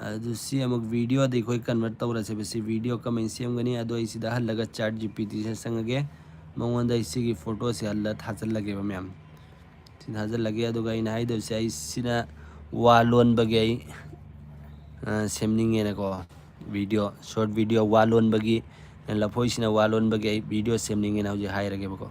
ꯑꯗꯨ ꯁꯤ ꯑꯃꯨꯛ ꯚꯤꯗꯤꯑꯣꯗ ꯑꯩꯈꯣꯏ ꯀꯟꯚꯔꯠ ꯇꯧꯔꯁꯦꯕ ꯁꯤ ꯚꯤꯗꯤꯑꯣ ꯀꯃꯥꯏꯅ ꯁꯦꯝꯒꯅꯤ ꯑꯗꯣ ꯑꯩ ꯁꯤꯗ ꯍꯜꯂꯒ ꯆꯥꯠ GPTꯁꯤꯗ ꯆꯪꯉꯒꯦ ꯃꯉꯣꯟꯗ ꯑꯩ ꯁꯤꯒꯤ ꯐꯣꯇꯣꯁꯦ ꯍꯜꯂ ꯊꯥꯖꯤꯜꯂꯒꯦꯕ ꯃꯌꯥꯝ ꯁꯤ ꯊꯥꯖꯤꯜꯂꯒꯦ ꯑꯗꯨꯒ ꯑꯩꯅ ꯍꯥꯏꯗꯣꯏꯁꯦ ꯑꯩ ꯁꯤꯅ ꯋꯥ ꯂꯣꯟꯕꯒꯤ ꯑꯩ ꯁꯦꯝꯅꯤꯡꯉꯦꯅꯀꯣ ꯚꯤꯗꯤꯑꯣ ꯁꯣꯔꯠ ꯚꯤꯗꯤꯑꯣ ꯋꯥ ꯂꯣꯟꯕꯒꯤ ꯂꯐꯣꯏꯁꯤꯅ ꯋꯥ ꯂꯣꯟꯕꯒꯤ ꯑꯩ ꯚꯤꯗꯤꯑꯣ ꯁꯦꯝꯅꯤꯡꯉꯦꯅ ꯍꯧꯖꯤꯛ ꯍꯥꯏꯔꯒꯦꯕꯀꯣ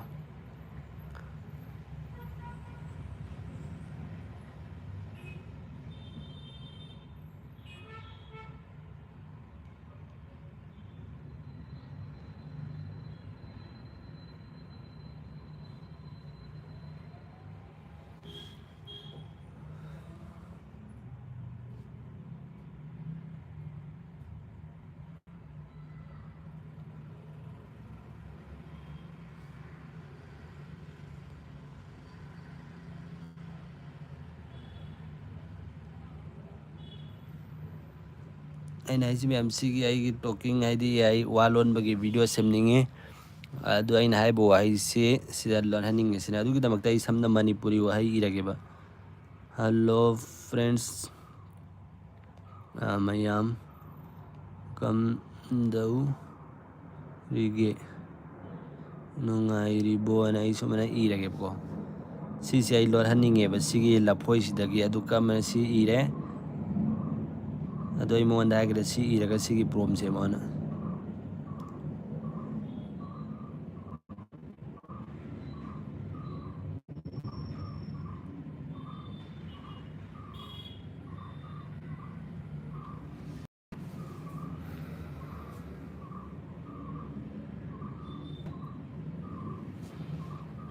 ꯑꯩꯅ ꯍꯥꯏꯁꯤ ꯃꯌꯥꯝ ꯁꯤꯒꯤ ꯑꯩꯒꯤ ꯇꯣꯀꯤꯡ ꯍꯥꯏꯗꯤ AI ꯋꯥ ꯂꯣꯟꯕꯒꯤ ꯚꯤꯗꯤꯑꯣ ꯁꯦꯝꯅꯤꯡꯉꯤ ꯑꯗꯨ ꯑꯩꯅ ꯍꯥꯏꯕ ꯋꯥꯍꯩꯁꯤ ꯁꯤꯗ ꯂꯣꯟꯍꯟꯅꯤꯡꯉꯤꯁꯤꯅ ꯑꯗꯨꯒꯤꯗꯃꯛꯇ ꯑꯩ ꯁꯝꯅ ꯃꯅꯤꯄꯨꯔꯤ ꯋꯥꯍꯩ ꯏꯔꯒꯦꯕ ꯍꯜꯂꯣ ꯐ꯭ꯔꯦꯟड्स ꯃꯌꯥꯝ ꯀꯝꯗꯧꯔꯤꯒꯦ ꯅꯨꯡꯉꯥꯏꯔꯤꯕꯣꯅ ꯑꯩ ꯁꯨꯃꯥꯏꯅ ꯏꯔꯒꯦꯕꯀꯣ ꯁꯤꯁꯦ ꯑꯩ ꯂꯣꯟꯍꯟꯅꯤꯡꯉꯦꯕ ꯁꯤꯒꯤ ꯂꯐꯣꯏꯁꯤꯗꯒꯤ ꯑꯗꯨ ꯀꯃꯥꯏꯅ ꯁꯤ ꯏꯔꯦ ꯑꯗꯣ ꯑꯩ ꯃꯉꯣꯟꯗ ꯍꯥꯏꯒꯗ꯭ꯔꯥ ꯁꯤ ꯏꯔꯒ ꯁꯤꯒꯤ ꯄ꯭ꯔꯣꯝꯁꯦ ꯃꯉꯣꯟꯗ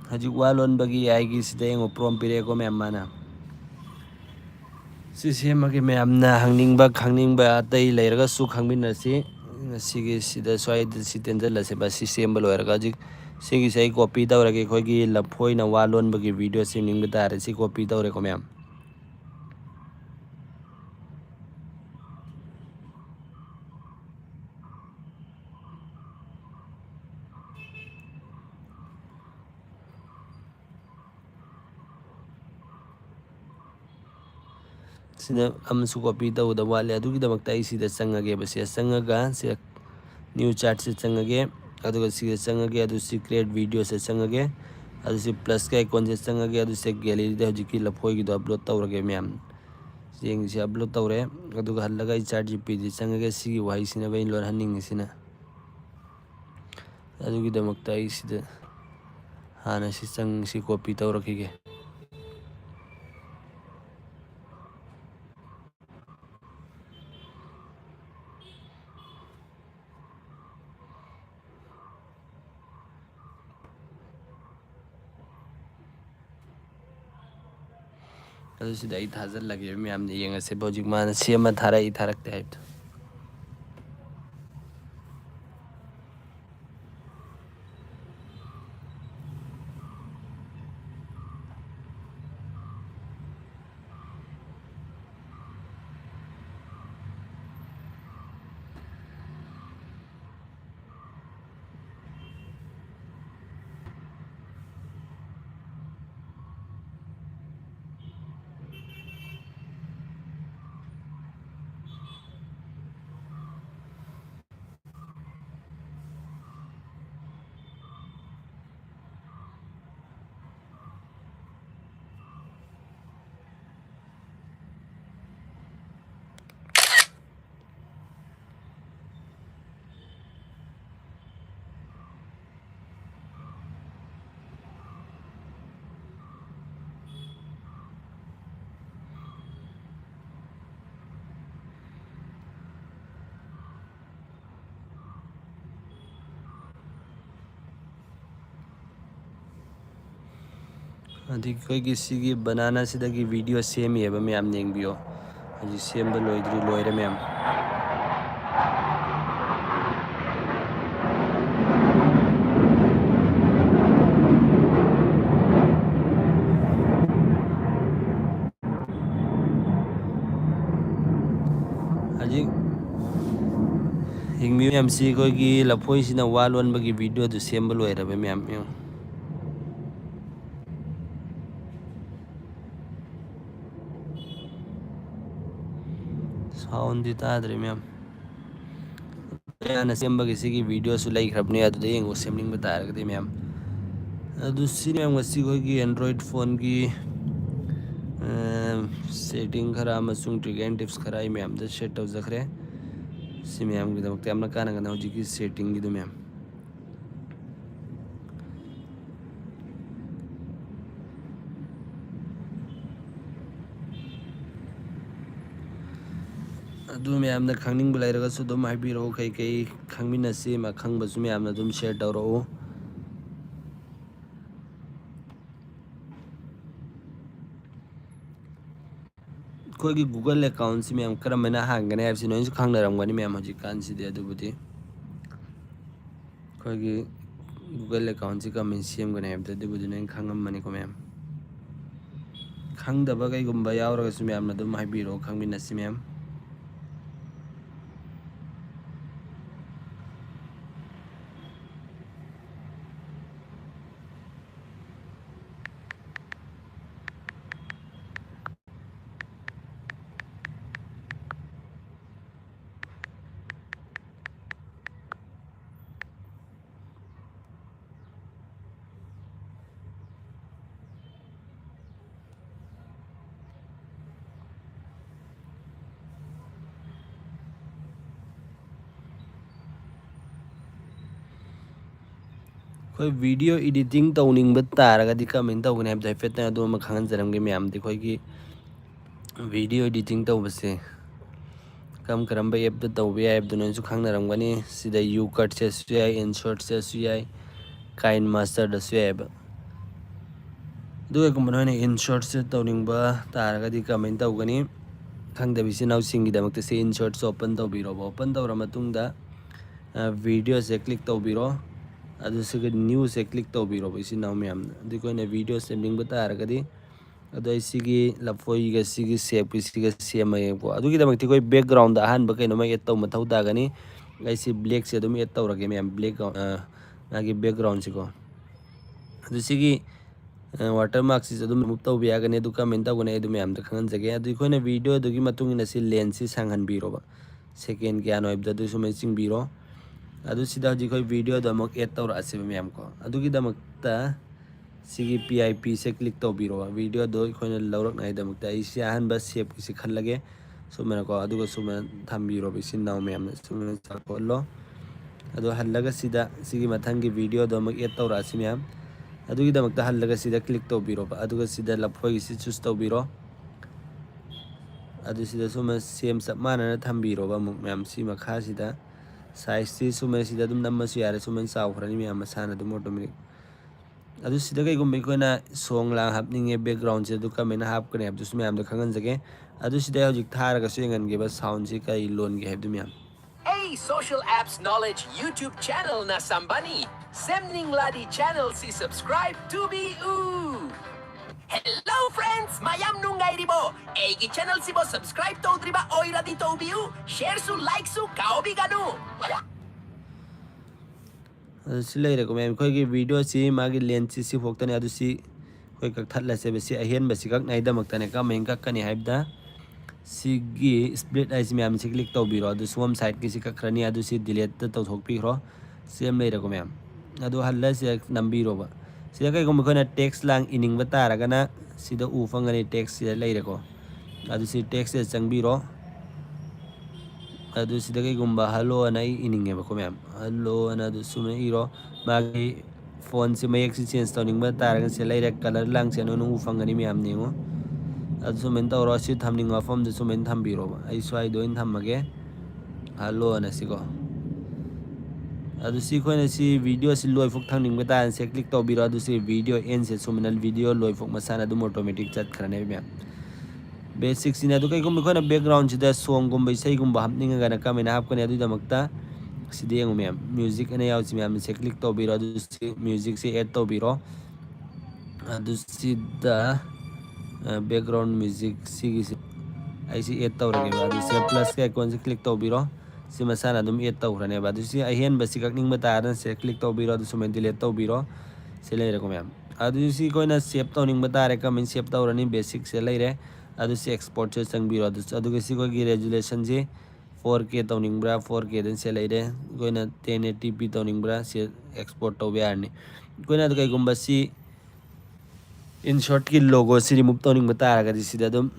ꯍꯧꯖꯤꯛ ꯋꯥ ꯂꯣꯟꯕꯒꯤ AIꯒꯤ ꯁꯤꯗ ꯌꯦꯡꯉꯣ ꯄ꯭ꯔꯣꯝ ꯄꯤꯔꯛꯑꯦꯀꯣ ꯃꯌꯥꯝ ꯃꯥꯅ ꯁꯤ ꯁꯦꯝꯃꯒ ꯃꯌꯥꯝꯅ ꯍꯪꯅꯤꯡꯕ ꯈꯪꯅꯤꯡꯕ ꯑꯇꯩ ꯂꯩꯔꯒꯁꯨ ꯈꯪꯃꯤꯟꯅꯁꯤ ꯉꯁꯤꯒꯤ ꯁꯤꯗ ꯁ꯭ꯋꯥꯏꯗ ꯁꯤ ꯇꯦꯟꯁꯤꯜꯂꯁꯦꯕ ꯁꯤ ꯁꯦꯝꯕ ꯂꯣꯏꯔꯒ ꯍꯧꯖꯤꯛ ꯁꯤꯒꯤꯁꯦ ꯑꯩ ꯀꯣꯄꯤ ꯇꯧꯔꯒꯦ ꯑꯩꯈꯣꯏꯒꯤ ꯂꯐꯣꯏꯅ ꯋꯥ ꯂꯣꯟꯕꯒꯤ ꯚꯤꯗꯤꯑꯣ ꯁꯦꯝꯅꯤꯡꯕ ꯇꯥꯔꯦ ꯁꯤ ꯀꯣꯄꯤ ꯇꯧꯔꯦꯀꯣ ꯃꯌꯥꯝ sina amsu copy tawda wale adugidamakta ai sida changage base changaga se new chart se changage aduga sida changage adu secret video se changage adu se plus ka icon se changage adu se gallery da hojiki lafoi gi upload tawrage myam jeng se upload tawre aduga hallaga i chart gpt changage sigi wai sina bain lor haning sina adugidamakta ai sida hana si chang si copy tawrakige अदु सिदा आई थाजल लगे ma'am ने येंगसे बौजिक मान same थारा ई थारकते है अदी कोई किसी की बनाना सिदा की वीडियो सेम ही है मैम नेंग भी हो अजी सेम लोइद्री लोयरे मैम अजी हिंग मैम सी कोई की लफोई सिना वालोन बगी वीडियो तो सेम लोयरे मैम साउंड दी तादरे मैम याना सेम्बगे सिगी वीडियो सु लाइक खरबने अदुदे येंगो सेमनिंग बतारगदे मैम अदुसी मैम गसी कोई एंड्रॉइड फोन की सेटिंग खरा मसुंग ट्रिक एंड टिप्स खरा मैम द सेट तव जखरे सी मैम की दमक त्यामना काना गना होजी की सेटिंग की दो मैम अदु मैम खंगनिंग बुलाइरगसु दम हाइबिरो कई कई खंगमिनसी मा खंगबसु मैम दम शेयर तौरो कोई की गूगल अकाउंट से मैम करम मना हांगने एप्स नोइन से खंगनरमगनी मैम हजि कान सिदे अदुबुदि कोई की गूगल अकाउंट से कमेंट सेम गने एप अदुबुदि नोइन खंगम मने को मैम खंगदबा कई गुंबा यावरगसु मैम दम हाइबिरो खंगमिनसी मैम कोई वीडियो एडिटिंग तौनिंग तारगदी कमेंट तौगने है हाइफेट अदुम खंगनजरमगे मैम दि कोई की वीडियो एडिटिंग तौबसे कम करम ऐप तौबे ऐप दुनसु खंगनरमगनी सिदा यू कट से सुयाई इनशॉट से सुयाई काइन मास्टर दसु ऐप दुए कुमन होने इनशॉट से तौनिंग तारगदी कमेंट तौगनी खंगदबिसि नाउसिंगी दमकते से इनशॉट से ओपन तौबिरो ओपन तौर मतुंगदा वीडियो से क्लिक तौबिरो अदुसगे न्यू से क्लिक तौबिरो इसी नाउ मैम दिकोने वीडियो सेमिंग बतारगदी अदो इसीगी लफोई सिगी सेप इसीगे सेम को अदुगी दमकती कोई बैकग्राउंड अहन बकैनो मै एत तौ मथौ दागनी ऐसी ब्लैक से अदुम एत तौरगे मैम ब्लैक मागी background सिको अदुसिगी watermark si adum remove tau biya gane du comment tau gane du myam da khangan jage adu koina video du gi matung ina si lens si sanghan biro ba second kya no ibda du sumai ching biro adu sida ji koi video da mok add tau ra ase myam ko adu gi da makta sigi pip se click tau biro video do koina lawrak nai da makta isi ahan ba save si khan lage sumana ko adu ko sumana tham biro bi sin naw myam sumana chak ko lo adu halaga sida sigi mathangi video do mok add tau ra ase myam अदुगी दमकता हल्लगा सीधा click तौबीरो अदुगा सीधा लफोगी सी choose तौबीरो अदु सीधा सुम same सब मानना थंबीरो मुक ma'am सी मखा सीधा size सी सुम सीधा दुम नम्मसु यारे सुम साउखरनी मैम मसाना दुम ऑटोमेटिक अदु सीधा कई गुम कोना सोंग ला हापनिंगे बैकग्राउंड से दुका मेना हाप कने अब दुस मैम द खंगन जगे अदु सीधा हजिक थारगा सुयंगन गे बस साउंड से कई लोन गे हेब दु ma'am Hey, Social Apps Knowledge YouTube channel na sambani. Semning Ladi channel si subscribe to be oo. Hello friends, mayam nungay ribo. Egi channel si bo subscribe to driba oira di to biu. Share su like su kao bi ganu. सिलाई रे को ma'am कोई की video सी मागी lens C फोक्तने अदु सी कोई कक थल्ला से बसी अहेन बसी कक नाइ दमकतने का मेंका कनी हाइबदा सिगी स्प्लिट आइस मैम से क्लिक तौबीरो अदु सोम साइड की सिका खरनी अदु सी डिलीट तौथोकपीरो सेम लेरे को मैम अदु हल्ला से नंबीरो बा सिदा कई गुम कोना टेक्स्ट लांग इनिंग बतारगना सिदा उ फंगनी टेक्स्ट से लेरे को अदु सी टेक्स्ट से चंगबीरो अदु सिदा कई गुम हेलो अना इनिंग है बको मैम हेलो अना अदु सुमे इरो मागी फोन से मयक से चेंज तौनिंग बतारगन से लेरे कलर लांग से नु उ फंगनी मैम नेगो सुमेन तौर से थमनिंग मफम से सुमेन थम्बीरो आई स्वाई दोइन थमगे हेलो अनसिको अदुसी कोने सी वीडियो से लोय फुक थंगनिंग बता से क्लिक तौबीरो अदुसी वीडियो एंड से सुमेनल वीडियो लोय फुक मसाना दुम ऑटोमेटिक चट खरने मैम बेसिक सिना दु कई गुम कोना बैकग्राउंड से सॉन्ग गुम बैसई गुम हापनिंग गना कमेना हाप कने अदु दमकता सिदे मैम म्यूजिक अने याउ मैम से क्लिक तौबीरो अदुसी म्यूजिक से ऐड तौबीरो अदुसी दा बैकग्राउंड म्यूजिक सिगी ऐसी ऐड तौरगे बाद से प्लस के आइकन से क्लिक तौबीरो सि मसाना दुम ऐड तौरने बाद से अहेन बसी ककनिंग बतारन से क्लिक तौबीरो दु सुमेन डिलीट तौबीरो से ले रको मैम अदु सी कोइना सेव तौनिंग बतारे कमेंट सेव तौरनी बेसिक से ले रे अदु से एक्सपोर्ट से संगबीरो अदु सी को की रेजोल्यूशन से 4K तौनिंग ब्रा 4K दिन से ले रे कोइना 1080p तौनिंग ब्रा से एक्सपोर्ट तौबे आरनी कोइना तो कई गुंबसी इन शॉर्ट की लोगो से रिमूव तौनिंग बतारगा दिसिदा दुम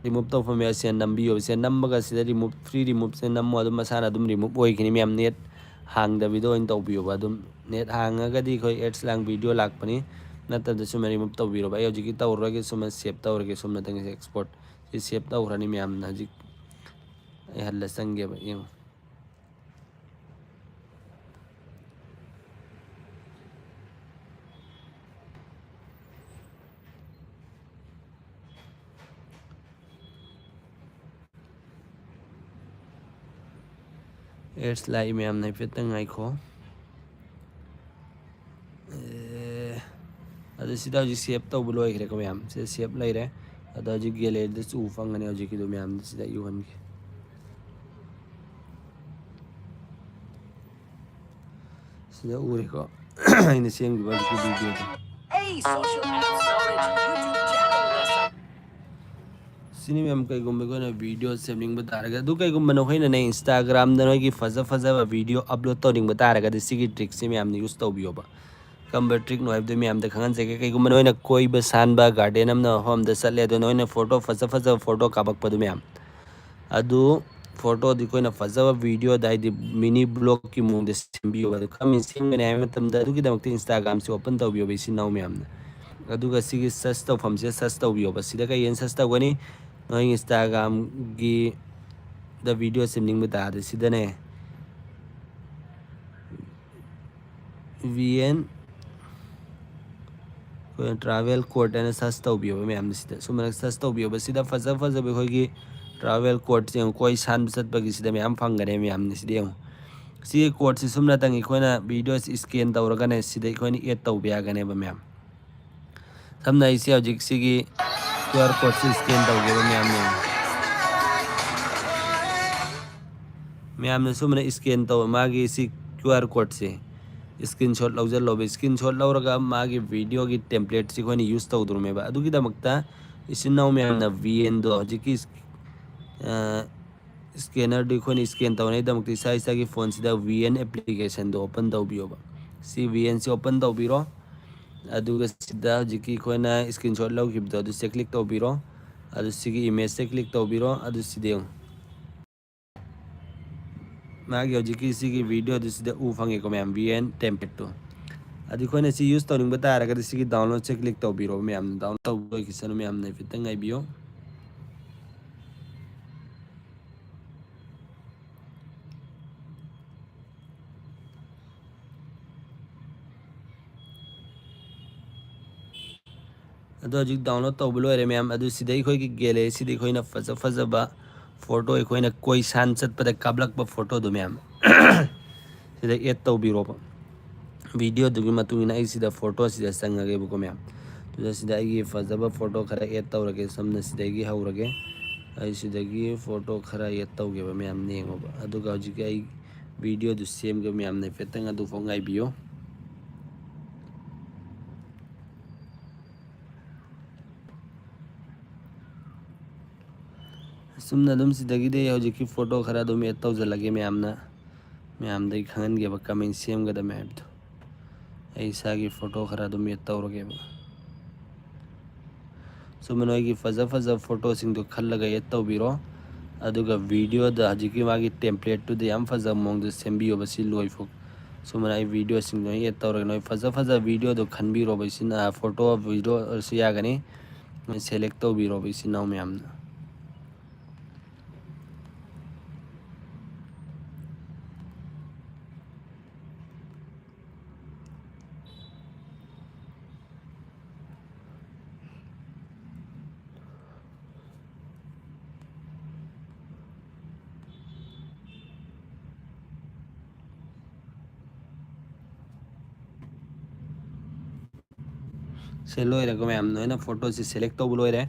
रिमूव तौफमे से नंबियो से नंबगा से रिमूव फ्री रिमूव से नमो अदुम मसाना दुम रिमूव ओइखिनि मैम नेट हांग द वीडियो इन तौबियो अदुम नेट हांगा दी कोई एड्स लांग वीडियो लाकपनी नतद सुम रिमूव तौबिरो बाय हजिकी तौरगे सुम सेव तौरगे सुम नतंग एक्सपोर्ट से सेव तौरनी मैम हजिक हल्ला संगे बयं एड्स लाई मैम नहीं फितंग आई खो अदु सिदा जी सेव तो बुलो एक रेको मैम से सेव लाई रे अदु जी गेले दस उ फंगने हजि की दो मैम सिदा युवन के सिदा उ रेको इन सेम की बात की video Hey, Social Apps Knowledge YouTube channel na सिनी मैम कई गुम को ना वीडियो सेविंग बता रहा दु कई गुम नो होइना ने इंस्टाग्राम द नोई की फजा फजा वीडियो अपलोड तौरिंग बता रहा दिसी की ट्रिक से मैम ने यूज तौबियो बा कम्बर ट्रिक नो हैब मैम द खंगन से कई गुम नोइना कोई ब सानबा गार्डन हम न होम द सले द नोइना फोटो फजा फजा फोटो काबक पदु मैम अदु फोटो दी कोई ना फजा वीडियो दाई दी मिनी ब्लॉग की मुंग द सिम्बियो बा कम सिंग ने हम तम द दु की दमक इंस्टाग्राम से ओपन तौबियो बेसी नाउ मैम अदुगा सिगी सस तौफम से सस तौबियो बा सिदा कई सस तौगनी नोई इंस्टाग्राम की द वीडियो सिमनिंग बता दे सिदने वीएन कोई ट्रैवल कोड एंड सस्ता उबियो मैम सिदा सुमन सस्ता उबियो सिदा फजा फजा बे कोई ट्रैवल कोड से कोई सान सत बगी सिदा मैम फंगने मैम सिदे सी कोड से सुमना तंग कोना वीडियो स्कैन तौरगने सिदा कोनी ऐड तौबिया गने बा मैम समना इसे हजिक सिगी QR कोड से स्कैन तौगे मैम ने सुमने स्कैन तौ मागी सी QR कोड से स्क्रीनशॉट लौजल्लोब स्क्रीनशॉट लौरगा मागी वीडियो की टेम्पलेट से कोई यूज तौदुरमेबा अदुगिदमक्ता इसिनाउ मैमना VN दो हजिकी स्कैनर दो कोई स्कैन तौनाइदमक्ता इसा इसा की फोन सिदा VN एप्लीकेशन दो ओपन तौबियोबा सी VN से ओपन तौबिरो अदुगा सिदा हजिकी कोइना स्क्रीनशॉट लौगिबदो अदु से क्लिक तौबिरो अदु सिगी इमेज से क्लिक तौबिरो अदु सिदे मागी हजिकी सिगी वीडियो अदु सिदा उ फंगेको मैम VN टेम्पलेट तो अदु कोइना सी यूज तौनिंग बतारगा सिगी डाउनलोड से क्लिक तौबिरो मैम डाउनलोड तौबो किसनो मैम ने फितंग आइबियो अदो हजिक डाउनलोड तौब लोरे मैम अदु सिदई खोई की गेले सिदई खोइना फज फजबा फोटो अखोइना कोई सान चतपदा काबलकबा फोटो दो मैम सिदा एड तौबिरो वीडियो दुगी मतुंगिना आई सिदा फोटो सिदा संगगे बुको मैम तुदा सिदा आई फजबा फोटो खरा एड तौरगे समना सिदगी हौरगे आई सिदगी फोटो खरा एड तौगे मैम नेंगोबा अदुगा हजिक आई वीडियो दु सेम गे मैम ने फेतंग अदु फोंगाई बियो सुमना दम सिदगी हजिकी फोटो खरा दम एड तौजलगे मैमना मैम दई खंगनगे कमेंट सेमगदा मैम तो ऐसा की फोटो खरा दम एड तौरगे सुमनोगी फज फज फोटो सिंग दो खल्लगा एड तौबिरो अदुगा वीडियो द हजिकी मागी टेम्पलेट टू द याम फज मोंग द सेम्बियो बसी लोइफो सुमन आई वीडियो सिंग दो एड तौरगे नोय फज फज वीडियो दो खनबिरो बसिना फोटो वीडियो से यागनी सेलेक्ट तौबिरो बसिना मैम से लोइरेको मैम नोइना फोटो से सेलेक्ट तौब लोइरे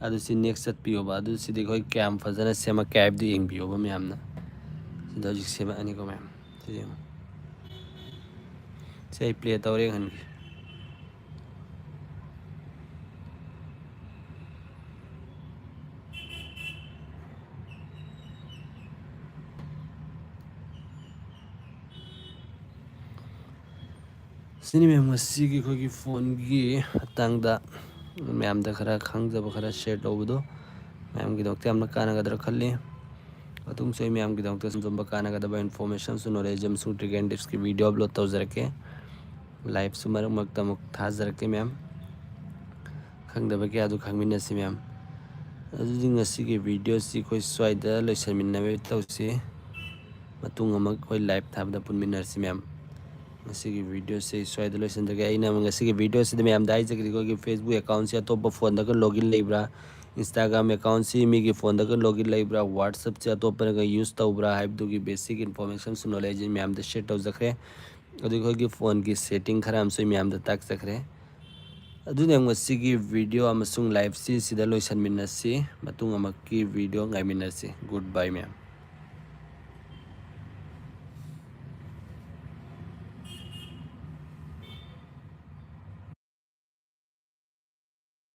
अदु सि नेक्स्ट चतपियोबा अदु सि देखो कैम फजना सेमा कैब दि यंगबियोबा मैमना सिदा हजिक सेमा अनिको मैम से प्ले तौरे हनगी सिनी मैम ngasi की फोन की तांगदा मैम दा खरा खंगजब खरा शेयर तौबदो मैम की दोक्ते हमना कानागदर खल्ली अतुम से मैम की दोक्ते संजंबा कानागदबा इन्फॉर्मेशन सु नॉलेज हम सु ट्रिक एंड टिप्स की वीडियो अपलोड तौजरके लाइव सुमर मक्ता मुक थाजरके मैम खंगदबा के अदु खंगमिनसी मैम अदु ngasi की वीडियो सी कोई स्वाइदा लोइसमिनबे तौसी मतुंग अमक कोई लाइव थाबदा पुनमिनरसी मैम की वीडियो से स्वाइद लोइसनदगे आइना की वीडियो से मैम दाइजगी फेसबुक अकाउंट से अतोप फोन लॉगिन लेब्रा इंस्टाग्राम अकाउंट से मी फोन लॉगिन लेब्रा व्हाट्सएप से अतोप यूज तौब्रा हाइबदुगी basic information knowledge ma'am share तौजख्रे अदुगी फोन की सेटिंग खरा हम मैम ताकजख्रे की वीडियो लाइव से लोइसनमिनसी मतुंग अमकी वीडियो गाइमिनसी गुड बाय मैम।